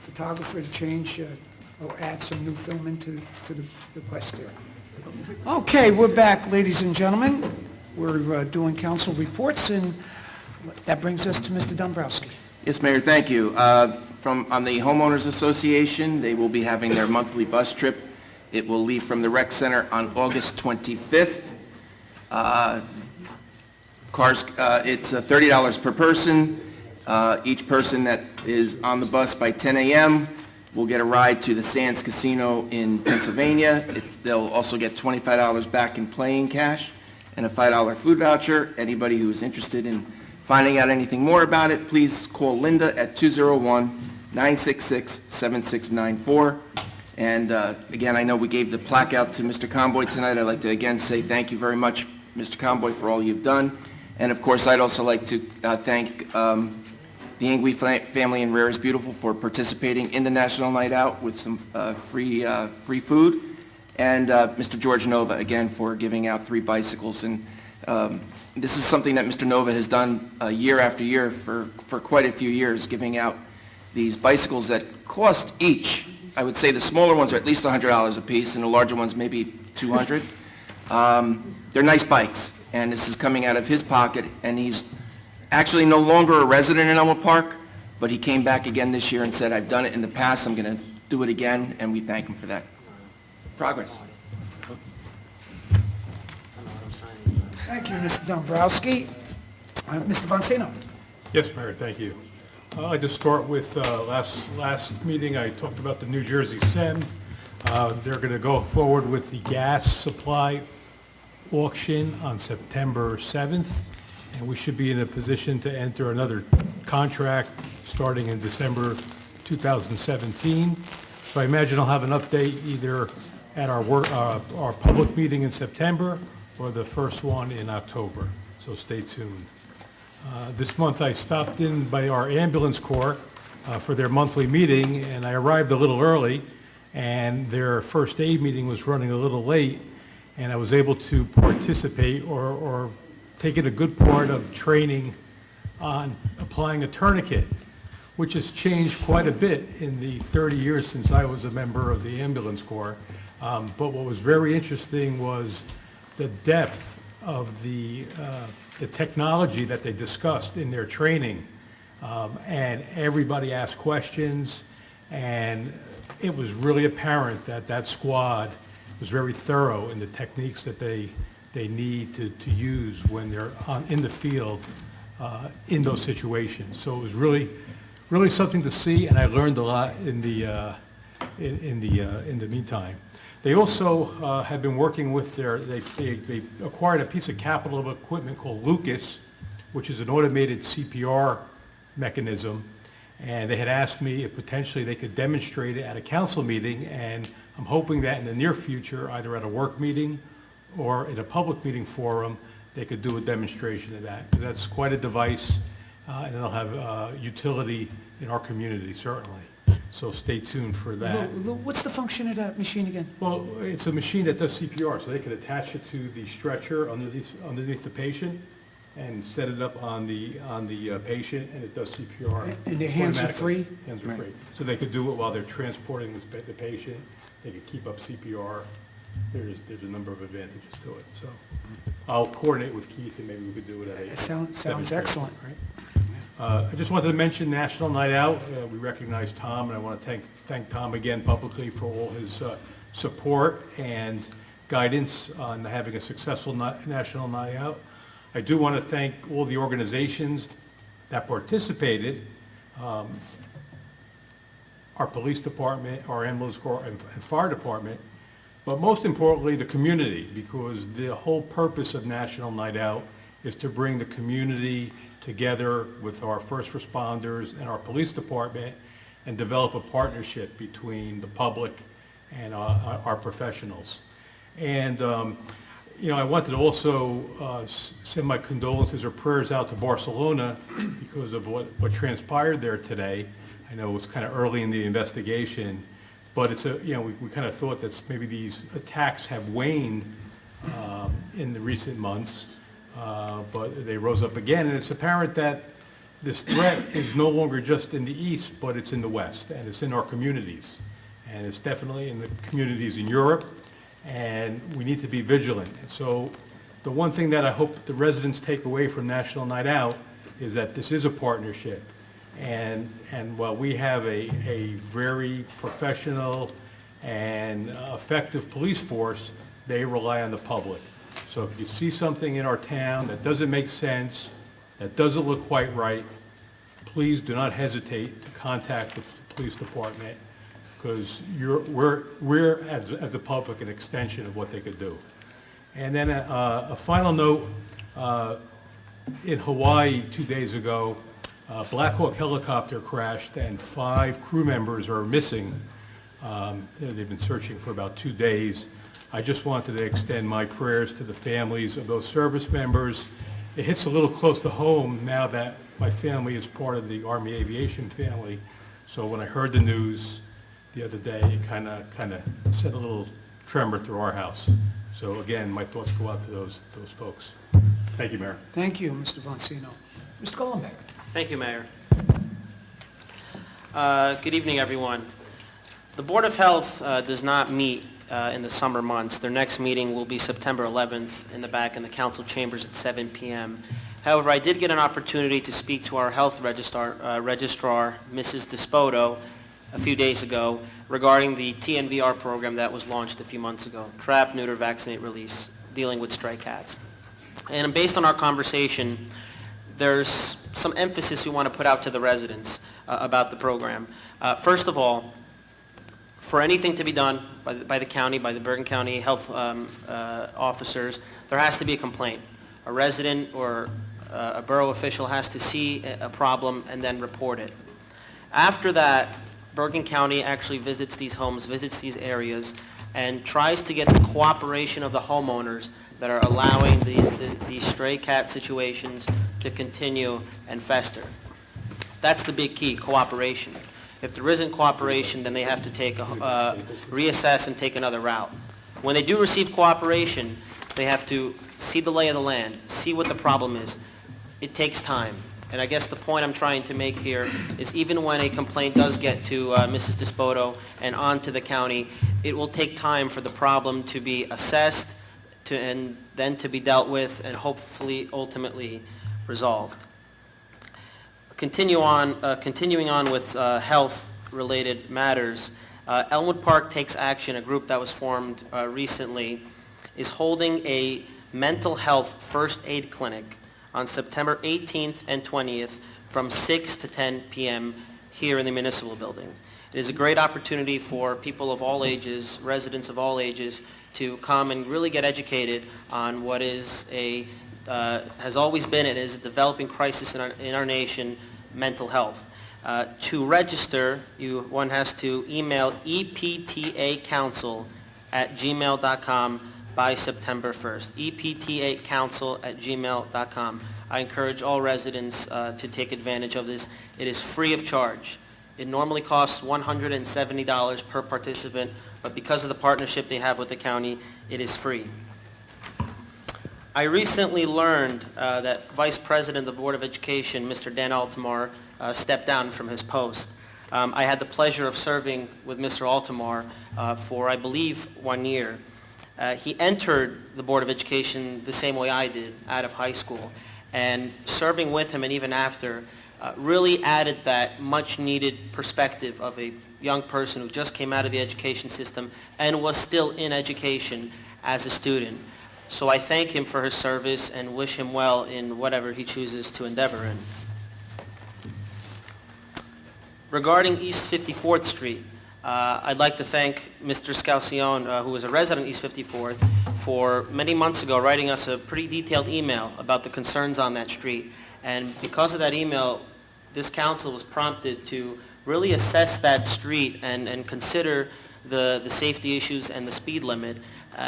B: photographer to change, or add some new film into the quest here. Okay, we're back, ladies and gentlemen. We're doing council reports, and that brings us to Mr. Dombrowski.
E: Yes, Mayor, thank you. On the Homeowners Association, they will be having their monthly bus trip. It will leave from the rec center on August 25th. It's $30 per person. Each person that is on the bus by 10 a.m. will get a ride to the Sands Casino in Pennsylvania. They'll also get $25 back in playing cash and a $5 food voucher. Anybody who is interested in finding out anything more about it, please call Linda at 201-966-7694. And again, I know we gave the plaque out to Mr. Conboy tonight. I'd like to again say thank you very much, Mr. Conboy, for all you've done. And of course, I'd also like to thank the Ingui family in Rare is Beautiful for participating in the National Night Out with some free food. And Mr. George Nova, again, for giving out 3 bicycles. And this is something that Mr. Nova has done year after year for quite a few years, giving out these bicycles that cost each, I would say the smaller ones are at least $100 a piece, and the larger ones maybe $200. They're nice bikes, and this is coming out of his pocket, and he's actually no longer a resident in Elmwood Park, but he came back again this year and said, I've done it in the past, I'm going to do it again, and we thank him for that. Progress.
B: Thank you, Mr. Dombrowski. Mr. Vansino.
G: Yes, Mayor, thank you. I'd like to start with last meeting, I talked about the New Jersey SEM. They're going to go forward with the gas supply auction on September 7th, and we should be in a position to enter another contract starting in December 2017. So I imagine I'll have an update either at our public meeting in September or the first one in October, so stay tuned. This month I stopped in by our ambulance corps for their monthly meeting, and I arrived a little early, and their first aid meeting was running a little late, and I was able to participate or take in a good part of training on applying a tourniquet, which has changed quite a bit in the 30 years since I was a member of the ambulance corps. But what was very interesting was the depth of the technology that they discussed in their training. And everybody asked questions, and it was really apparent that that squad was very thorough in the techniques that they need to use when they're in the field in those situations. So it was really something to see, and I learned a lot in the meantime. They also have been working with they acquired a piece of capital equipment called Lucas, which is an automated CPR mechanism, and they had asked me if potentially they could demonstrate it at a council meeting, and I'm hoping that in the near future, either at a work meeting or in a public meeting forum, they could do a demonstration of that, because that's quite a device, and it'll have utility in our community, certainly. So stay tuned for that.
B: What's the function of that machine again?
G: Well, it's a machine that does CPR, so they can attach it to the stretcher underneath the patient and set it up on the patient, and it does CPR.
B: And their hands are
G: automatically.
B: free?
G: Hands are free. So they could do it while they're transporting the patient. They could keep up CPR. There's a number of advantages to it. So I'll coordinate with Keith, and maybe we could do it at a
B: It sounds
G: demonstration.
B: excellent.
G: I just wanted to mention National Night Out. We recognize Tom, and I want to thank Tom again publicly for all his support and guidance on having a successful National Night Out. I do want to thank all the organizations that participated, our police department, our ambulance corps, and fire department, but most importantly, the community, because the whole purpose of National Night Out is to bring the community together with our first responders and our police department and develop a partnership between the public and our professionals. And, I wanted to also send my condolences or prayers out to Barcelona because of what transpired there today. I know it was kind of early in the investigation, but it's we kind of thought that maybe these attacks have waned in the recent months. But they rose up again, and it's apparent that this threat is no longer just in the east, but it's in the west, and it's in our communities. And it's definitely in the communities in Europe, and we need to be vigilant. And so the one thing that I hope the residents take away from National Night Out is that this is a partnership. And while we have a very professional and effective police force, they rely on the public. So if you see something in our town that doesn't make sense, that doesn't look quite right, please do not hesitate to contact the police department, because we're as a public, an extension of what they could do. And then a final note, in Hawaii 2 days ago, a Black Hawk helicopter crashed and 5 crew members are missing. They've been searching for about 2 days. I just wanted to extend my prayers to the families of those service members. It hits a little close to home now that my family is part of the Army Aviation family. So when I heard the news the other day, it kind of sent a little tremor through our house. So again, my thoughts go out to those folks. Thank you, Mayor.
B: Thank you, Mr. Vansino. Mr. Gollenbeck.
M: Thank you, Mayor. Good evening, everyone. The Board of Health does not meet in the summer months. Their next meeting will be September 11th in the back in the council chambers at 7 p.m. However, I did get an opportunity to speak to our health registrar, Mrs. Despodo, a few days ago regarding the TNVR program that was launched a few months ago, Trap, Neuter, Vaccinate, Release, dealing with stray cats. And based on our conversation, there's some emphasis we want to put out to the residents about the program. First of all, for anything to be done by the county, by the Bergen County health officers, there has to be a complaint. A resident or a borough official has to see a problem and then report it. After that, Bergen County actually visits these homes, visits these areas, and tries to get the cooperation of the homeowners that are allowing these stray cat situations to continue and fester. That's the big key, cooperation. If there isn't cooperation, then they have to reassess and take another route. When they do receive cooperation, they have to see the lay of the land, see what the problem is. It takes time. And I guess the point I'm trying to make here is even when a complaint does get to Mrs. Despodo and on to the county, it will take time for the problem to be assessed and then to be dealt with and hopefully ultimately resolved. Continuing on with health-related matters, Elmwood Park Takes Action, a group that was formed recently, is holding a mental health first aid clinic on September 18th and 20th from 6 to 10 p.m. here in the municipal building. It is a great opportunity for people of all ages, residents of all ages, to come and really get educated on what is has always been and is a developing crisis in our nation, mental health. To register, one has to email eptacouncil@gmail.com by September 1st, eptacouncil@gmail.com. I encourage all residents to take advantage of this. It is free of charge. It normally costs $170 per participant, but because of the partnership they have with the county, it is free. I recently learned that Vice President of the Board of Education, Mr. Dan Altamar, stepped down from his post. I had the pleasure of serving with Mr. Altamar for, I believe, 1 year. He entered the Board of Education the same way I did, out of high school. And serving with him and even after really added that much-needed perspective of a young person who just came out of the education system and was still in education as a student. So I thank him for his service and wish him well in whatever he chooses to endeavor in. Regarding East 54th Street, I'd like to thank Mr. Scalcione, who is a resident of East 54th, for many months ago writing us a pretty detailed email about the concerns on that street. And because of that email, this council was prompted to really assess that street and consider the safety issues and the speed limit.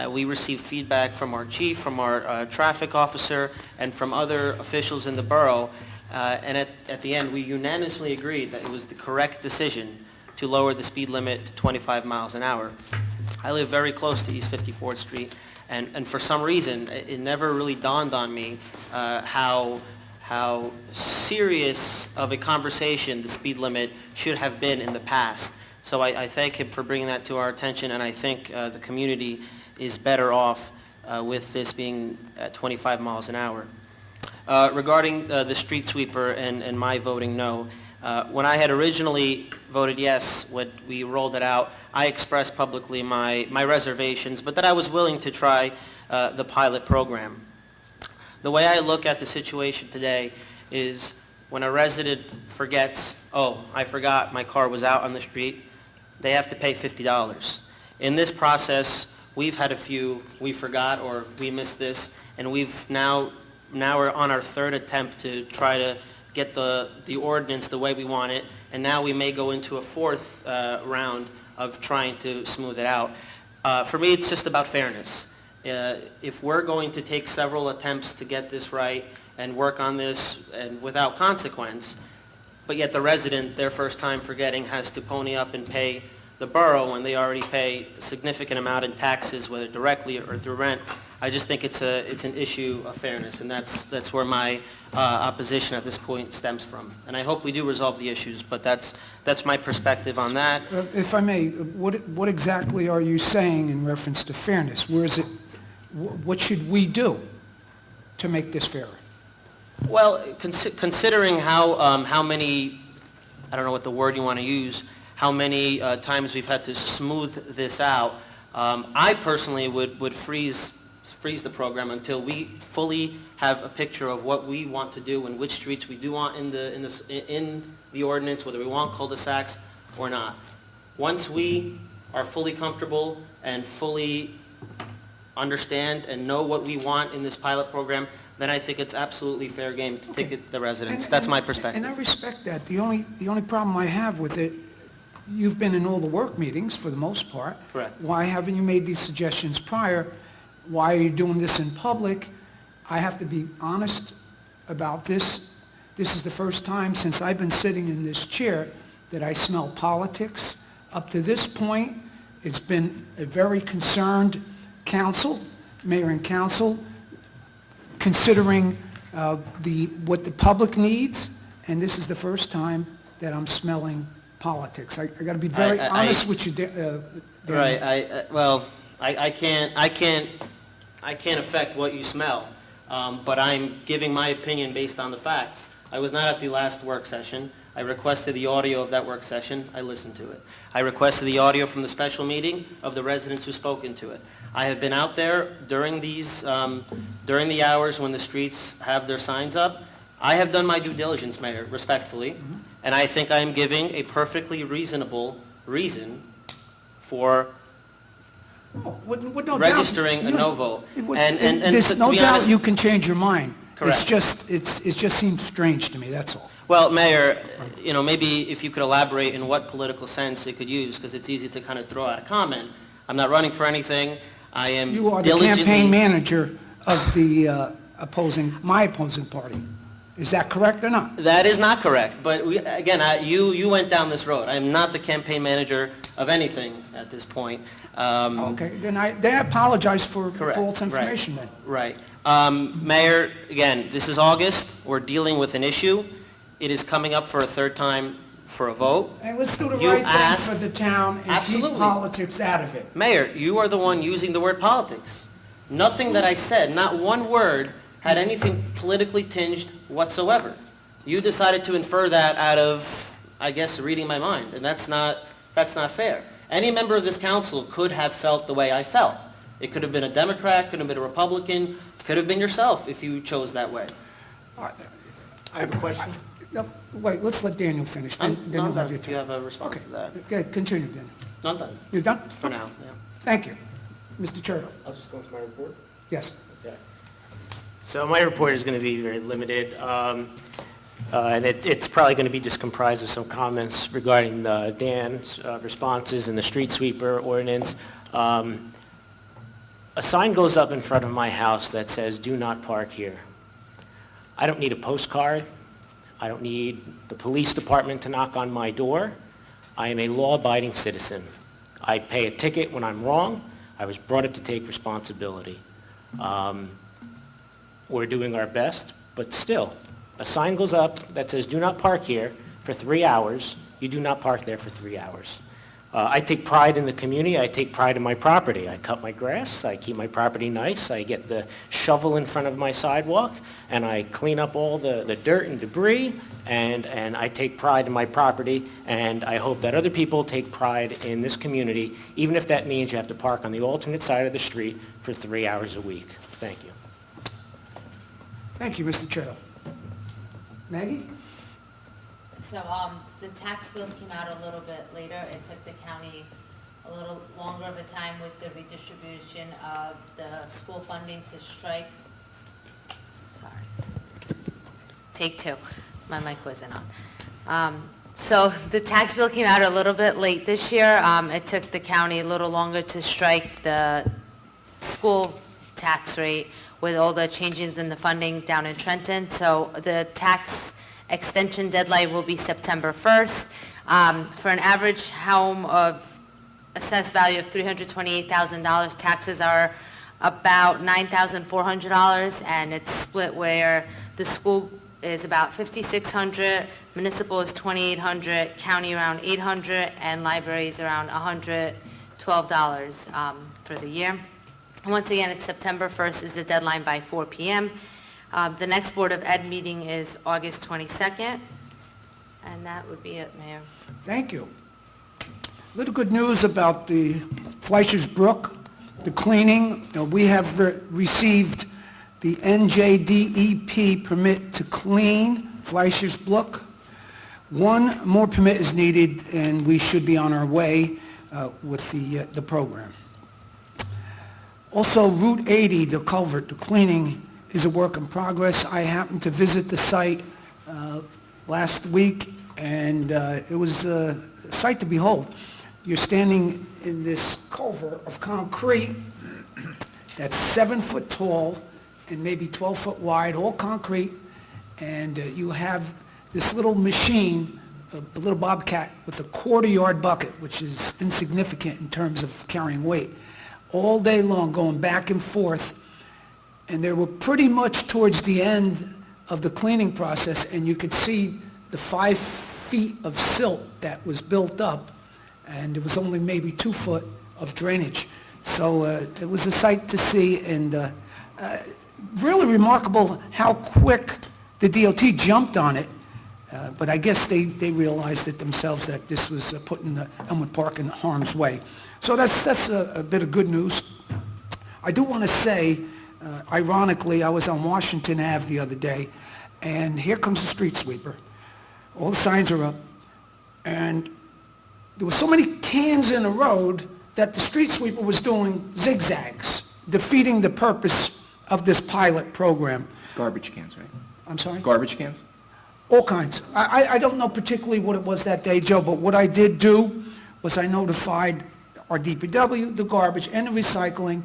M: We received feedback from our chief, from our traffic officer, and from other officials in the borough. And at the end, we unanimously agreed that it was the correct decision to lower the speed limit to 25 miles an hour. I live very close to East 54th Street, and for some reason, it never really dawned on me how how serious of a conversation the speed limit should have been in the past. So I thank him for bringing that to our attention, and I think the community is better off with this being at 25 miles an hour. Regarding the street sweeper and my voting no, when I had originally voted yes when we rolled it out, I expressed publicly my reservations, but that I was willing to try the pilot program. The way I look at the situation today is when a resident forgets, oh, I forgot my car was out on the street, they have to pay $50. In this process, we've had a few, we forgot or we missed this, and now we're on our third attempt to try to get the ordinance the way we want it, and now we may go into a fourth round of trying to smooth it out. For me, it's just about fairness. If we're going to take several attempts to get this right and work on this and without consequence, but yet the resident, their first time forgetting, has to pony up and pay the borough when they already pay a significant amount in taxes, whether directly or through rent, I just think it's an issue of fairness, and that's where my opposition at this point stems from. And I hope we do resolve the issues, but that's my perspective on that.
B: If I may, what exactly are you saying in reference to fairness? Where is it, what should we do to make this fairer?
M: Well, considering how many, I don't know what the word you want to use, how many times we've had to smooth this out, I personally would freeze the program until we fully have a picture of what we want to do and which streets we do want in the ordinance, whether we want cul-de-sacs or not. Once we are fully comfortable and fully understand and know what we want in this pilot program, then I think it's absolutely fair game to ticket the residents. That's my perspective.
B: And I respect that. The only problem I have with it, you've been in all the work meetings for the most part.
M: Correct.
B: Why haven't you made these suggestions prior? Why are you doing this in public? I have to be honest about this. This is the first time since I've been sitting in this chair that I smell politics. Up to this point, it's been a very concerned council, mayor and council, considering what the public needs, and this is the first time that I'm smelling politics. I got to be very honest with you, Dan.
M: Right. I can't affect what you smell, but I'm giving my opinion based on the facts. I was not at the last work session. I requested the audio of that work session. I listened to it. I requested the audio from the special meeting of the residents who spoke into it. I have been out there during during the hours when the streets have their signs up. I have done my due diligence, Mayor, respectfully, and I think I am giving a perfectly reasonable reason for registering a no vote.
B: There's no doubt you can change your mind.
M: Correct.
B: It just seems strange to me, that's all.
M: Well, Mayor, maybe if you could elaborate in what political sense it could use, because it's easy to kind of throw out a comment. I'm not running for anything. I am
B: You are the campaign manager of the my opposing party. Is that correct or not?
M: That is not correct, but you went down this road. I am not the campaign manager of anything at this point.
B: Okay, then I apologize for false information then.
M: Right. Mayor, again, this is August. We're dealing with an issue. It is coming up for a third time for a vote.
B: And let's do the
M: You
B: right
M: asked-
B: thing for the town and
M: Absolutely.
B: keep politics out of it.
M: Mayor, you are the one using the word politics. Nothing that I said, not one word, had anything politically tinged whatsoever. You decided to infer that out of, I guess, reading my mind, and that's not fair. Any member of this council could have felt the way I felt. It could have been a Democrat, could have been a Republican, could have been yourself if you chose that way.
F: I have a question.
B: No, wait, let's let Daniel finish, then
M: No,
B: you'll have your
M: do you
B: turn.
M: have a response to that?
B: Okay, continue, Daniel.
M: No, I'm done,
B: You done?
M: for now, yeah.
B: Thank you. Mr. Turtle?
F: I'll just go into my report.
B: Yes.
F: Okay. So my report is going to be very limited, and it's probably going to be just comprised of some comments regarding Dan's responses and the street sweeper ordinance. A sign goes up in front of my house that says, "Do not park here." I don't need a postcard. I don't need the police department to knock on my door. I am a law-abiding citizen. I pay a ticket when I'm wrong. I was brought up to take responsibility. We're doing our best, but still, a sign goes up that says, "Do not park here for 3 hours," you do not park there for 3 hours. I take pride in the community. I take pride in my property. I cut my grass. I keep my property nice. I get the shovel in front of my sidewalk, and I clean up all the dirt and debris, and I take pride in my property, and I hope that other people take pride in this community, even if that means you have to park on the alternate side of the street for 3 hours a week. Thank you.
B: Thank you, Mr. Churchill. Maggie?
D: So, the tax bills came out a little bit later. It took the county a little longer of a time with the redistribution of the school funding to strike. Sorry. Take two. My mic wasn't on. So the tax bill came out a little bit late this year. It took the county a little longer to strike the school tax rate with all the changes in the funding down in Trenton. So the tax extension deadline will be September 1st. For an average home of assessed value of $328,000, taxes are about $9,400, and it's split where the school is about $5,600, municipal is $2,800, county around $800, and libraries around $112 for the year. Once again, it's September 1st is the deadline by 4 p.m. The next Board of Ed meeting is August 22nd, and that would be it, Mayor.
B: Thank you. Little good news about the Fleischer's Brook, the cleaning. We have received the NJDEP permit to clean Fleischer's Brook. One more permit is needed, and we should be on our way with the program. Also, Route 80, the culvert, the cleaning is a work in progress. I happened to visit the site last week, and it was a sight to behold. You're standing in this culvert of concrete that's 7 foot tall and maybe 12 foot wide, all concrete, and you have this little machine, a little bobcat with a quarter-yard bucket, which is insignificant in terms of carrying weight, all day long going back and forth. And they were pretty much towards the end of the cleaning process, and you could see the 5 feet of silt that was built up, and it was only maybe 2 foot of drainage. So it was a sight to see, and really remarkable how quick the DOT jumped on it. But I guess they realized it themselves that this was putting Elmwood Park in harm's way. So that's a bit of good news. I do want to say, ironically, I was on Washington Ave the other day, and here comes the street sweeper. All the signs are up, and there were so many cans in the road that the street sweeper was doing zigzags, defeating the purpose of this pilot program.
E: Garbage cans, right?
B: I'm sorry?
E: Garbage cans?
B: All kinds. I don't know particularly what it was that day, Joe, but what I did do was I notified our DPW, the garbage, and the recycling.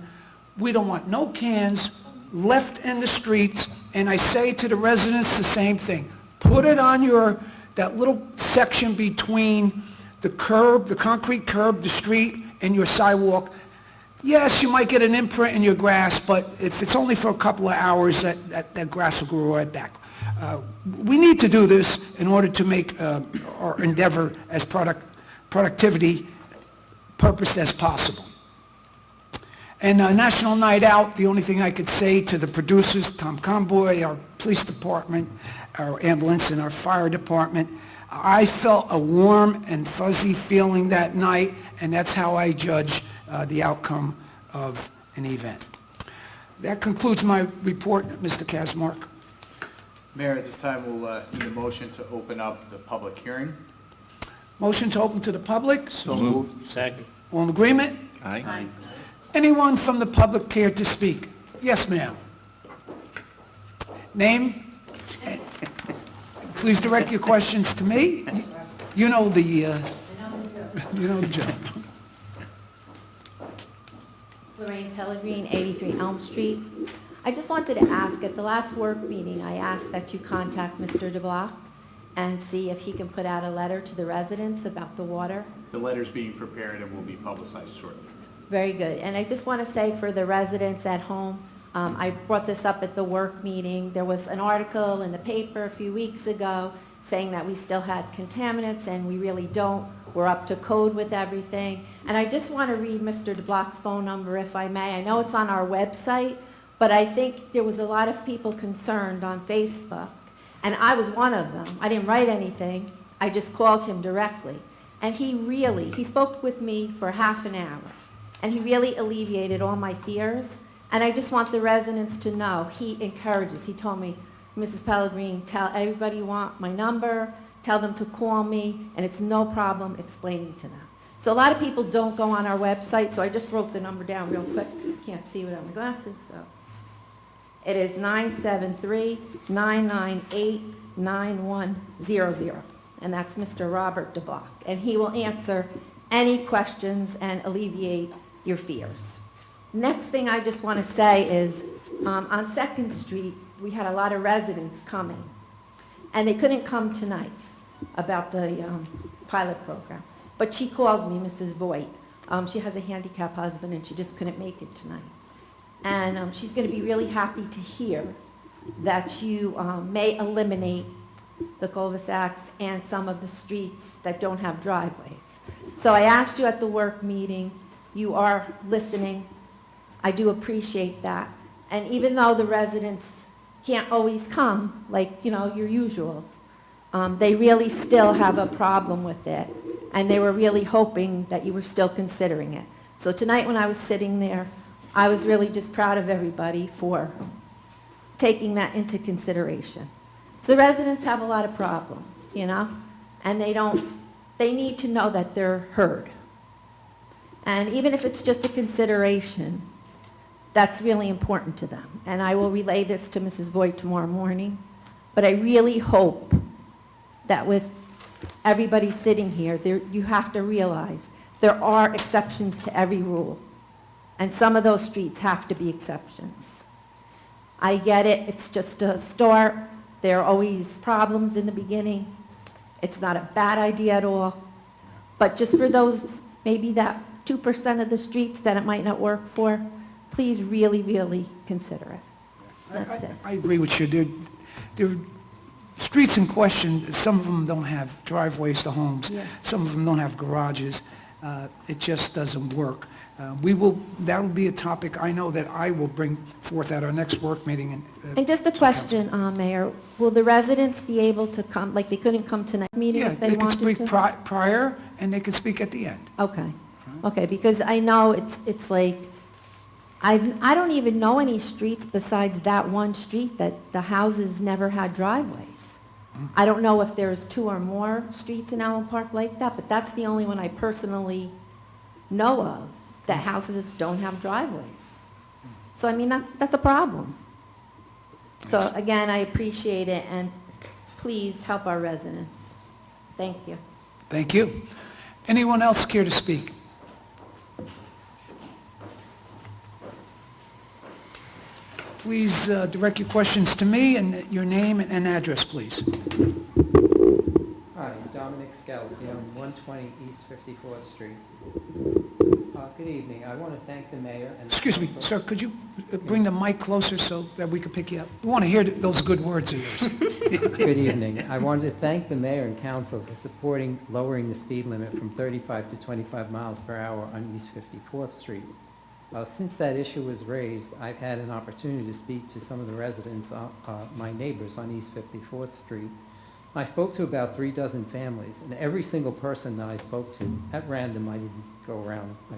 B: We don't want no cans left in the streets, and I say to the residents the same thing. Put it on that little section between the curb, the concrete curb, the street, and your sidewalk. Yes, you might get an imprint in your grass, but if it's only for a couple of hours, that grass will grow right back. We need to do this in order to make our endeavor as productivity purposed as possible. And National Night Out, the only thing I could say to the producers, Tom Conboy, our police department, our ambulance, and our fire department, I felt a warm and fuzzy feeling that night, and that's how I judge the outcome of an event. That concludes my report, Mr. Kazmark.
A: Mayor, at this time, we'll need a motion to open up the public hearing.
B: Motion to open to the public.
A: So moved.
F: Second.
B: All in agreement?
E: Aye.
B: Anyone from the public care to speak? Yes, ma'am. Name? Please direct your questions to me. You know the job.
N: Lorraine Pellegrine, 83 Elm Street. I just wanted to ask, at the last work meeting, I asked that you contact Mr. DeBlock and see if he can put out a letter to the residents about the water.
A: The letter's being prepared and will be publicized shortly.
N: Very good. And I just want to say for the residents at home, I brought this up at the work meeting. There was an article in the paper a few weeks ago saying that we still had contaminants, and we really don't. We're up to code with everything. And I just want to read Mr. DeBlock's phone number, if I may. I know it's on our website, but I think there was a lot of people concerned on Facebook, and I was one of them. I didn't write anything. I just called him directly. And he spoke with me for half an hour, and he really alleviated all my fears. And I just want the residents to know, he encourages. He told me, Mrs. Pellegrini, tell everybody you want my number, tell them to call me, and it's no problem explaining to them. So a lot of people don't go on our website, so I just wrote the number down real quick. Can't see without my glasses, so. It is 973-998-9100, and that's Mr. Robert DeBlock. And he will answer any questions and alleviate your fears. Next thing I just want to say is, on 2nd Street, we had a lot of residents coming, and they couldn't come tonight about the pilot program. But she called me, Mrs. Voigt. She has a handicapped husband, and she just couldn't make it tonight. And she's going to be really happy to hear that you may eliminate the cul-de-sacs and some of the streets that don't have driveways. So I asked you at the work meeting. You are listening. I do appreciate that. And even though the residents can't always come, like, your usuals, they really still have a problem with it. And they were really hoping that you were still considering it. So tonight when I was sitting there, I was really just proud of everybody for taking that into consideration. So residents have a lot of problems, and they need to know that they're heard. And even if it's just a consideration, that's really important to them. And I will relay this to Mrs. Voigt tomorrow morning. But I really hope that with everybody sitting here, you have to realize there are exceptions to every rule. And some of those streets have to be exceptions. I get it. It's just a start. There are always problems in the beginning. It's not a bad idea at all. But just for those, maybe that 2% of the streets that it might not work for, please really, really consider it. That's it.
B: I agree with you. There are streets in question, some of them don't have driveways to homes.
N: Yeah.
B: Some of them don't have garages. It just doesn't work. That will be a topic I know that I will bring forth at our next work meeting.
N: And just a question, Mayor, will the residents be able to come, like they couldn't come to next meeting
B: Yeah,
N: if they
B: they can
N: wanted
B: speak
N: to?
B: prior, and they can speak at the end.
N: Okay, because I know it's like, I don't even know any streets besides that one street that the houses never had driveways. I don't know if there's 2 or more streets in Allen Park like that, but that's the only one I personally know of, that houses don't have driveways. So, I mean, that's a problem. So, again, I appreciate it, and please help our residents. Thank you.
B: Thank you. Anyone else care to speak? Please direct your questions to me, and your name and address, please.
O: Hi, Dominic Scalzi, on 120 East 54th Street. Good evening. I want to thank the mayor and...
B: Excuse me, sir, could you bring the mic closer so that we could pick you up? We want to hear those good words of yours.
O: Good evening. I wanted to thank the mayor and council for supporting lowering the speed limit from 35 to 25 miles per hour on East 54th Street. Since that issue was raised, I've had an opportunity to speak to some of the residents, my neighbors on East 54th Street. I spoke to about 36 families, and every single person that I spoke to, at random, I didn't go around, I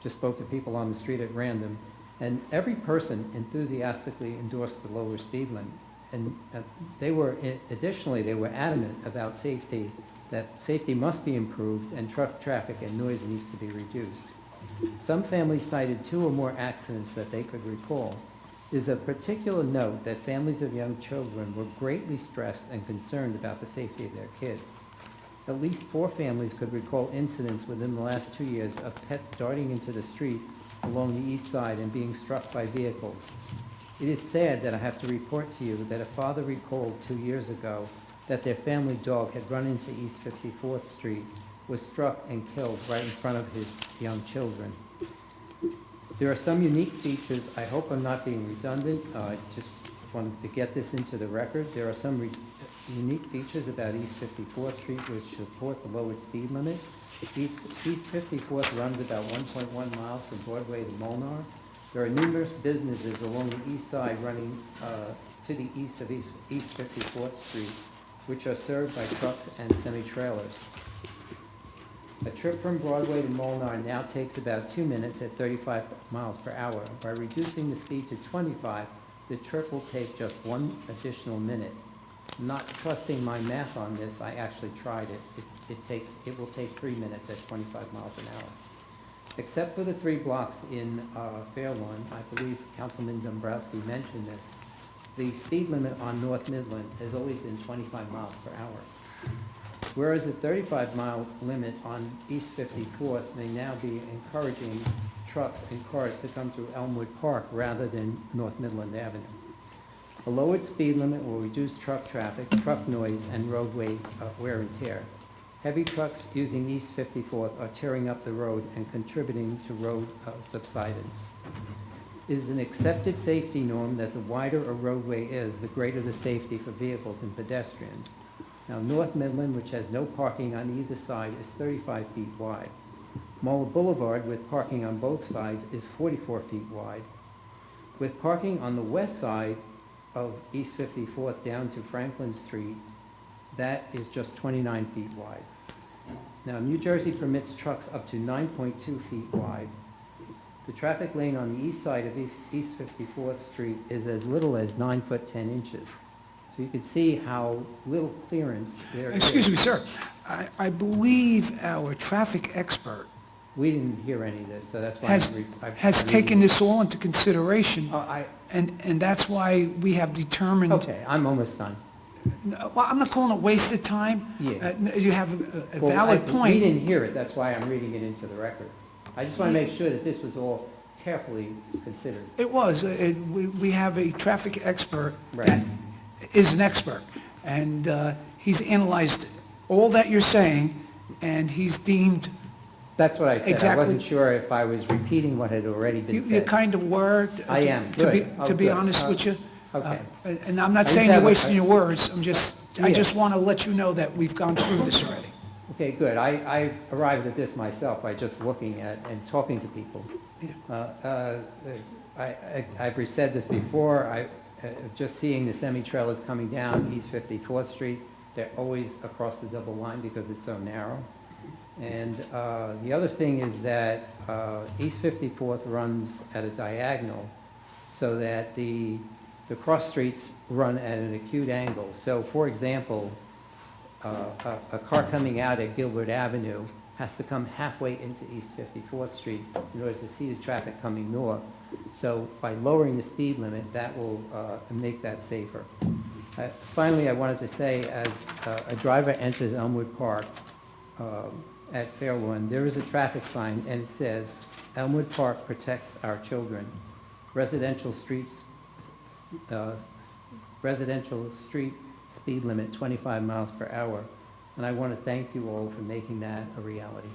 O: just spoke to people on the street at random, and every person enthusiastically endorsed the lower speed limit. And additionally, they were adamant about safety, that safety must be improved and truck traffic and noise needs to be reduced. Some families cited 2 or more accidents that they could recall. There's a particular note that families of young children were greatly stressed and concerned about the safety of their kids. At least 4 families could recall incidents within the last 2 years of pets darting into the street along the east side and being struck by vehicles. It is sad that I have to report to you that a father recalled 2 years ago that their family dog had run into East 54th Street, was struck and killed right in front of his young children. There are some unique features. I hope I'm not being redundant. I just wanted to get this into the record. There are some unique features about East 54th Street which support the lowered speed limit. East 54th runs about 1.1 miles from Broadway to Molnar. There are numerous businesses along the east side running to the east of East 54th Street, which are served by trucks and semi-trailers. A trip from Broadway to Molnar now takes about 2 minutes at 35 miles per hour. By reducing the speed to 25, the trip will take just 1 additional minute. Not trusting my math on this, I actually tried it. It will take 3 minutes at 25 miles an hour. Except for the 3 blocks in Fair Lawn, I believe Councilman Dombrowski mentioned this, the speed limit on North Midland has always been 25 miles per hour. Whereas a 35-mile limit on East 54th may now be encouraging trucks and cars to come through Elmwood Park rather than North Midland Avenue. A lowered speed limit will reduce truck traffic, truck noise, and roadway wear and tear. Heavy trucks using East 54th are tearing up the road and contributing to road subsidence. It is an accepted safety norm that the wider a roadway is, the greater the safety for vehicles and pedestrians. Now, North Midland, which has no parking on either side, is 35 feet wide. Mola Boulevard, with parking on both sides, is 44 feet wide. With parking on the west side of East 54th down to Franklin Street, that is just 29 feet wide. Now, New Jersey permits trucks up to 9.2 feet wide. The traffic lane on the east side of East 54th Street is as little as 9 foot 10 inches. So you can see how little clearance there is.
B: Excuse me, sir. I believe our traffic expert
O: We didn't hear any of this, so that's why
B: has taken this all into consideration,
O: Oh,
B: and that's why we have determined...
O: Okay, I'm almost done.
B: Well, I'm not calling it wasted time.
O: Yeah.
B: You have a
O: Well,
B: valid point.
O: We didn't hear it, that's why I'm reading it into the record. I just want to make sure that this was all carefully considered.
B: It was. We have a traffic expert
O: Right.
B: that is an expert, and he's analyzed all that you're saying, and he's deemed...
O: That's what I said.
B: Exactly.
O: I wasn't sure if I was repeating what had already been said.
B: You kind of were.
O: I am.
B: To be,
O: Good. Oh,
B: to be
O: good.
B: honest with you.
O: Okay.
B: And I'm not
O: I
B: saying
O: just
B: you're
O: have a-
B: wasting your words, I
O: Yeah.
B: just want to let you know that we've gone through this already.
O: Okay, good. I arrived at this myself by just looking at and talking to people. I've said this before, just seeing the semi-trailers coming down East 54th Street, they're always across the double line because it's so narrow. And the other thing is that East 54th runs at a diagonal so that the cross streets run at an acute angle. So, for example, a car coming out at Gilbert Avenue has to come halfway into East 54th Street in order to see the traffic coming north. So by lowering the speed limit, that will make that safer. Finally, I wanted to say, as a driver enters Elmwood Park at Fair Lawn, there is a traffic sign, and it says, "Elmwood Park protects our children. Residential street speed limit 25 miles per hour." And I want to thank you all for making that a reality.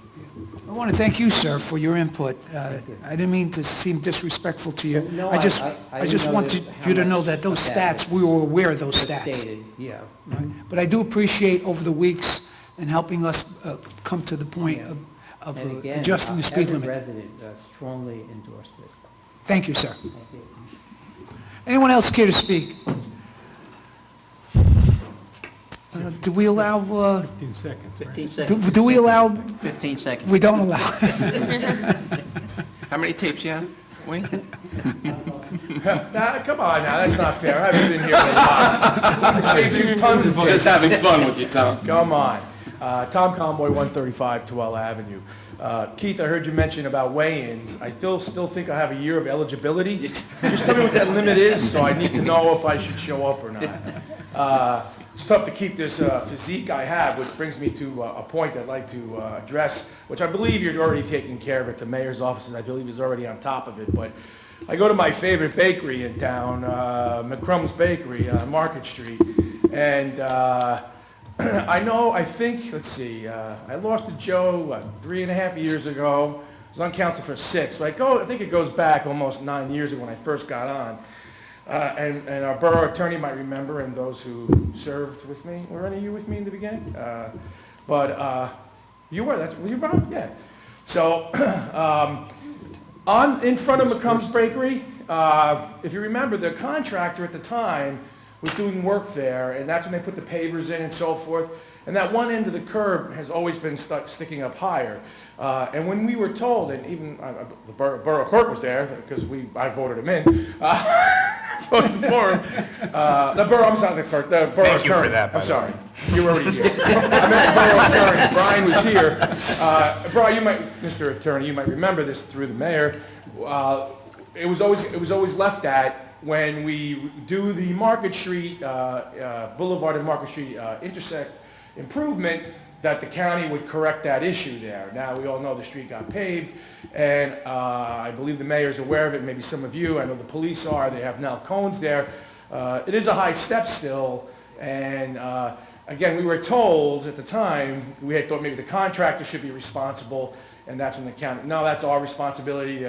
B: I want to thank you, sir, for your input.
O: Thank you.
B: I didn't mean to seem disrespectful to you.
O: No,
B: I just
O: know
B: wanted
O: how
B: you to know
O: much
B: that those
O: of that
B: stats, we were aware of those
O: was
B: stats.
O: stated, yeah.
B: But I do appreciate over the weeks and helping us come to the point of
O: And again,
B: adjusting the speed
O: every
B: limit.
O: resident strongly endorsed this.
B: Thank you, sir.
O: Thank you.
B: Anyone else care to speak? Do we allow,
G: 15 seconds, right?
C: 15 seconds.
B: do we allow,
C: 15 seconds.
B: we don't allow.
E: How many tapes you have, Wayne?
H: Nah, come on now, that's not fair. I haven't been here in a while. I've saved you tons of
E: Just having fun with you, Tom.
H: Come on. Tom Conboy, 135 Tooele Avenue. Keith, I heard you mention about weigh-ins. I still think I have a year of eligibility. Just tell me what that limit is, so I need to know if I should show up or not. It's tough to keep this physique I have, which brings me to a point I'd like to address, which I believe you're already taking care of at the mayor's office, and I believe is already on top of it. But I go to my favorite bakery in town, McCrumb's Bakery on Market Street, and I think, let's see, I lost to Joe 3.5 years ago, was on council for 6. I think it goes back almost 9 years ago when I first got on. And our borough attorney might remember, and those who served with me. Were any of you with me in the beginning? You were, were you, Brian? Yeah. So, in front of McComb's Bakery, if you remember, the contractor at the time was doing work there, and that's when they put the pavers in and so forth. And that one end of the curb has always been sticking up higher. And when we were told, and even the borough clerk was there, because I voted him in, voted for him. The borough, I'm sorry, the clerk, the borough
A: Thank you for
H: attorney.
A: that, by
H: I'm
A: the
H: sorry. You were already here. I meant the borough attorney. Brian was here. Brian, Mr. Attorney, you might remember this through the mayor. It was always left at when we do the Market Street, Boulevard and Market Street intersect improvement, that the county would correct that issue there. Now, we all know the street got paved, and I believe the mayor's aware of it, maybe some of you, I know the police are, they have now cones there. It is a high step still, and again, we were told at the time, we had thought maybe the contractor should be responsible, and that's when the county, no, that's our responsibility.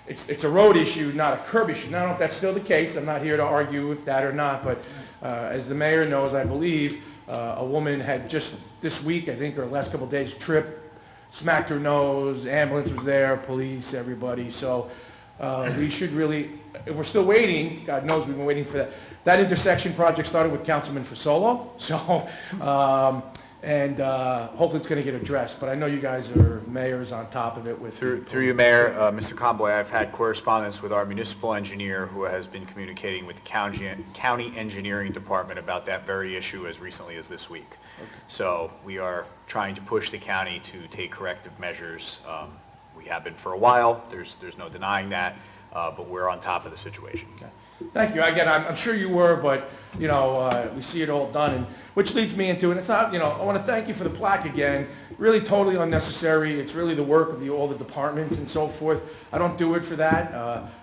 H: It's a road issue, not a curb issue. Now, I don't know if that's still the case, I'm not here to argue with that or not, but as the mayor knows, I believe, a woman had just this week, I think, or the last couple of days, tripped, smacked her nose, ambulance was there, police, everybody. So we should really, if we're still waiting, God knows we've been waiting for that. That intersection project started with Councilman Fasolo, so, and hopefully it's going to get addressed. But I know you guys are mayors on top of it with...
A: Through you, Mayor, Mr. Conboy, I've had correspondence with our municipal engineer who has been communicating with the county engineering department about that very issue as recently as this week. Okay. So we are trying to push the county to take corrective measures. We have been for a while. There's no denying that, but we're on top of the situation.
H: Okay. Thank you. Again, I'm sure you were, but, you know, we see it all done, and which leads me into, and it's not, you know, I want to thank you for the plaque again. Really totally unnecessary. It's really the work of all the departments and so forth. I don't do it for that.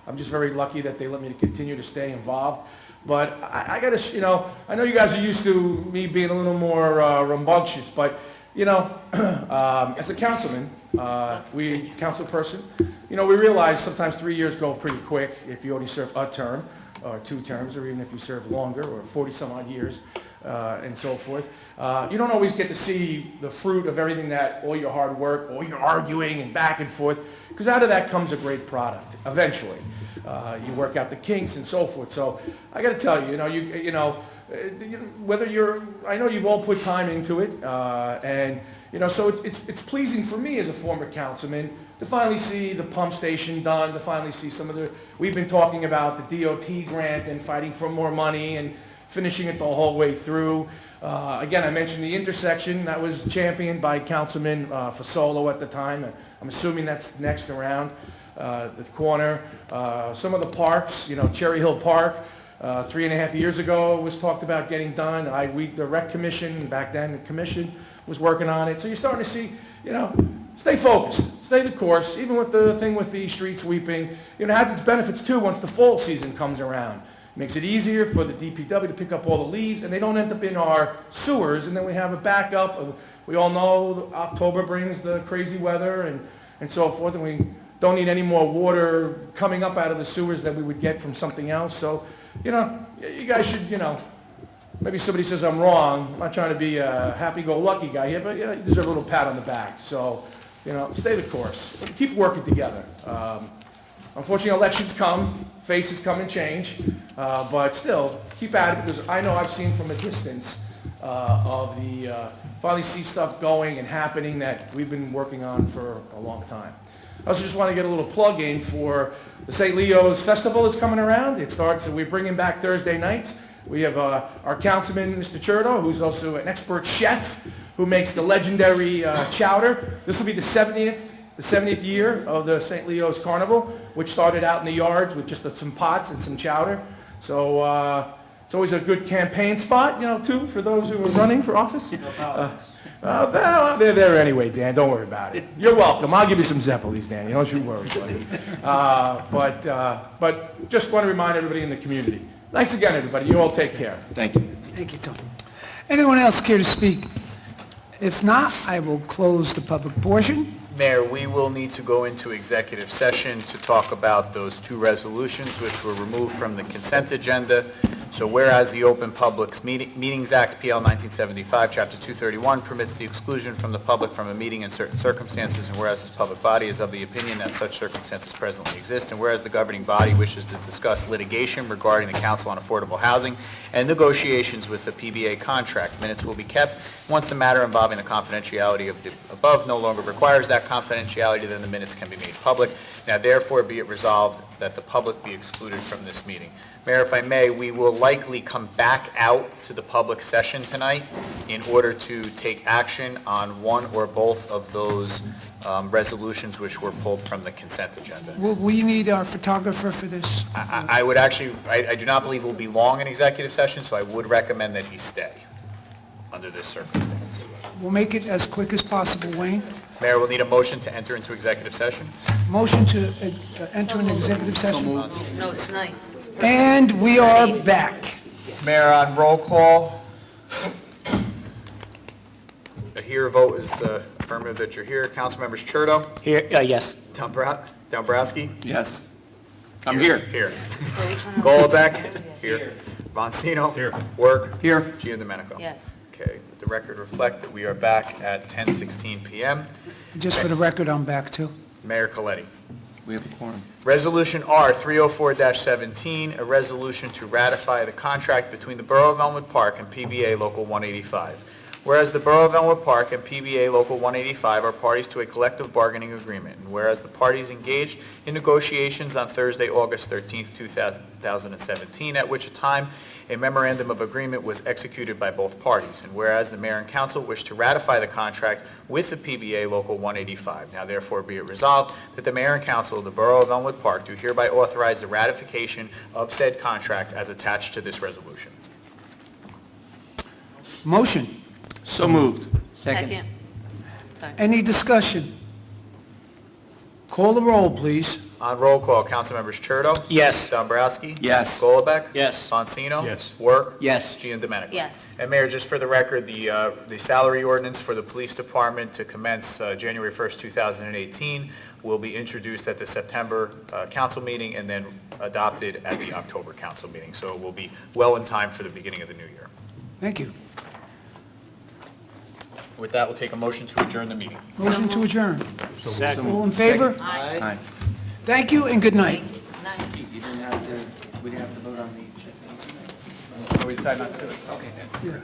H: I'm just very lucky that they let me continue to stay involved. But I got to, you know, I know you guys are used to me being a little more rambunctious, but, you know, as a councilman, council person, you know, we realize sometimes 3 years go pretty quick if you only serve a term, or 2 terms, or even if you serve longer, or 40-some-odd years, and so forth. You don't always get to see the fruit of everything that, all your hard work, all your arguing and back and forth, because out of that comes a great product, eventually. You work out the kinks and so forth. So I got to tell you, whether you're, I know you've all put time into it, and, you know, so it's pleasing for me as a former councilman to finally see the pump station done, to finally see some of the, we've been talking about the DOT grant and fighting for more money and finishing it the whole way through. Again, I mentioned the intersection that was championed by Councilman Fasolo at the time. I'm assuming that's next around the corner. Some of the parks, you know, Cherry Hill Park, 3.5 years ago was talked about getting done. The rec commission, back then the commission was working on it. So you're starting to see, you know, stay focused, stay the course, even with the thing with the street sweeping. You know, it has its benefits too once the fall season comes around. It makes it easier for the DPW to pick up all the leaves, and they don't end up in our sewers, and then we have a backup. We all know October brings the crazy weather and so forth, and we don't need any more water coming up out of the sewers that we would get from something else. So, you know, you guys should, you know, maybe somebody says I'm wrong. I'm not trying to be a happy-go-lucky guy here, but, you know, you deserve a little pat on the back. So, you know, stay the course. Keep working together. Unfortunately, elections come, faces come and change, but still, keep at it, because I know I've seen from a distance finally see stuff going and happening that we've been working on for a long time. I also just want to get a little plug in for the St. Leo's Festival that's coming around. It starts, we're bringing back Thursday nights. We have our councilman, Mr. Cherto, who's also an expert chef who makes the legendary chowder. This will be the 70th year of the St. Leo's Carnival, which started out in the yards with just some pots and some chowder. So it's always a good campaign spot, you know, too, for those who are running for office. Well, they're there anyway, Dan. Don't worry about it. You're welcome. I'll give you some Zeppelis, Dan. You don't you worry, buddy. But just want to remind everybody in the community. Thanks again, everybody. You all take care.
E: Thank you.
B: Thank you, Tom. Anyone else care to speak If not, I will close the public portion.
A: Mayor, we will need to go into executive session to talk about those two resolutions which were removed from the consent agenda. So whereas the Open Publics Meetings Act, PL 1975, Chapter 231, permits the exclusion from the public from a meeting in certain circumstances, and whereas this public body is of the opinion that such circumstances presently exist, and whereas the governing body wishes to discuss litigation regarding the Council on Affordable Housing and negotiations with the PBA contract, minutes will be kept. Once the matter involving the confidentiality of the above no longer requires that confidentiality, then the minutes can be made public. Now therefore be it resolved that the public be excluded from this meeting. Mayor, if I may, we will likely come back out to the public session tonight in order to take action on one or both of those resolutions which were pulled from the consent agenda.
B: We need our photographer for this.
A: I would actually, I do not believe we'll be long in executive session, so I would recommend that he stay under this circumstance.
B: We'll make it as quick as possible, Wayne.
A: Mayor, we'll need a motion to enter into executive session.
B: Motion to enter an executive session.
D: No, it's nice.
B: And we are back.
A: Mayor, on roll call, a here vote is affirmative that you're here. Councilmembers Churdo,
F: Here, yes.
A: Dombrowski.
E: Yes. I'm here.
A: Here. Golubek. Here. Vansino.
G: Here.
A: Work.
E: Here.
A: Giandomenico.
D: Yes.
A: Okay, let the record reflect that we are back at 10:16 PM.
B: Just for the record, I'm back too.
A: Mayor Coletti.
E: We have a quorum.
A: Resolution R 304-17, a resolution to ratify the contract between the Borough of Elmwood Park and PBA Local 185. Whereas the Borough of Elmwood Park and PBA Local 185 are parties to a collective bargaining agreement, and whereas the parties engaged in negotiations on Thursday, August 13th, 2017, at which time a memorandum of agreement was executed by both parties, and whereas the mayor and council wish to ratify the contract with the PBA Local 185. Now therefore be it resolved that the mayor and council of the Borough of Elmwood Park do hereby authorize the ratification of said contract as attached to this resolution.
B: Motion.
E: So moved.
D: Second.
B: Any discussion? Call the roll, please.
A: On roll call, Councilmembers Churdo.
F: Yes.
A: Dombrowski.
E: Yes.
A: Golubek.
F: Yes.
A: Vansino.
G: Yes.
A: Work.
C: Yes.
A: Giandomenico.
D: Yes.
A: And Mayor, just for the record, the salary ordinance for the police department to commence January 1st, 2018 will be introduced at the September council meeting and then adopted at the October council meeting. So it will be well in time for the beginning of the new year.
B: Thank you.
A: With that, we'll take a motion to adjourn the meeting.
B: Motion to adjourn.
F: Second.
B: All in favor?
E: Aye.
B: Thank you and good night.
D: Night.
E: You didn't have to, we didn't have to vote on the check.
A: Oh, we decided not to do it? Okay.
B: Yeah.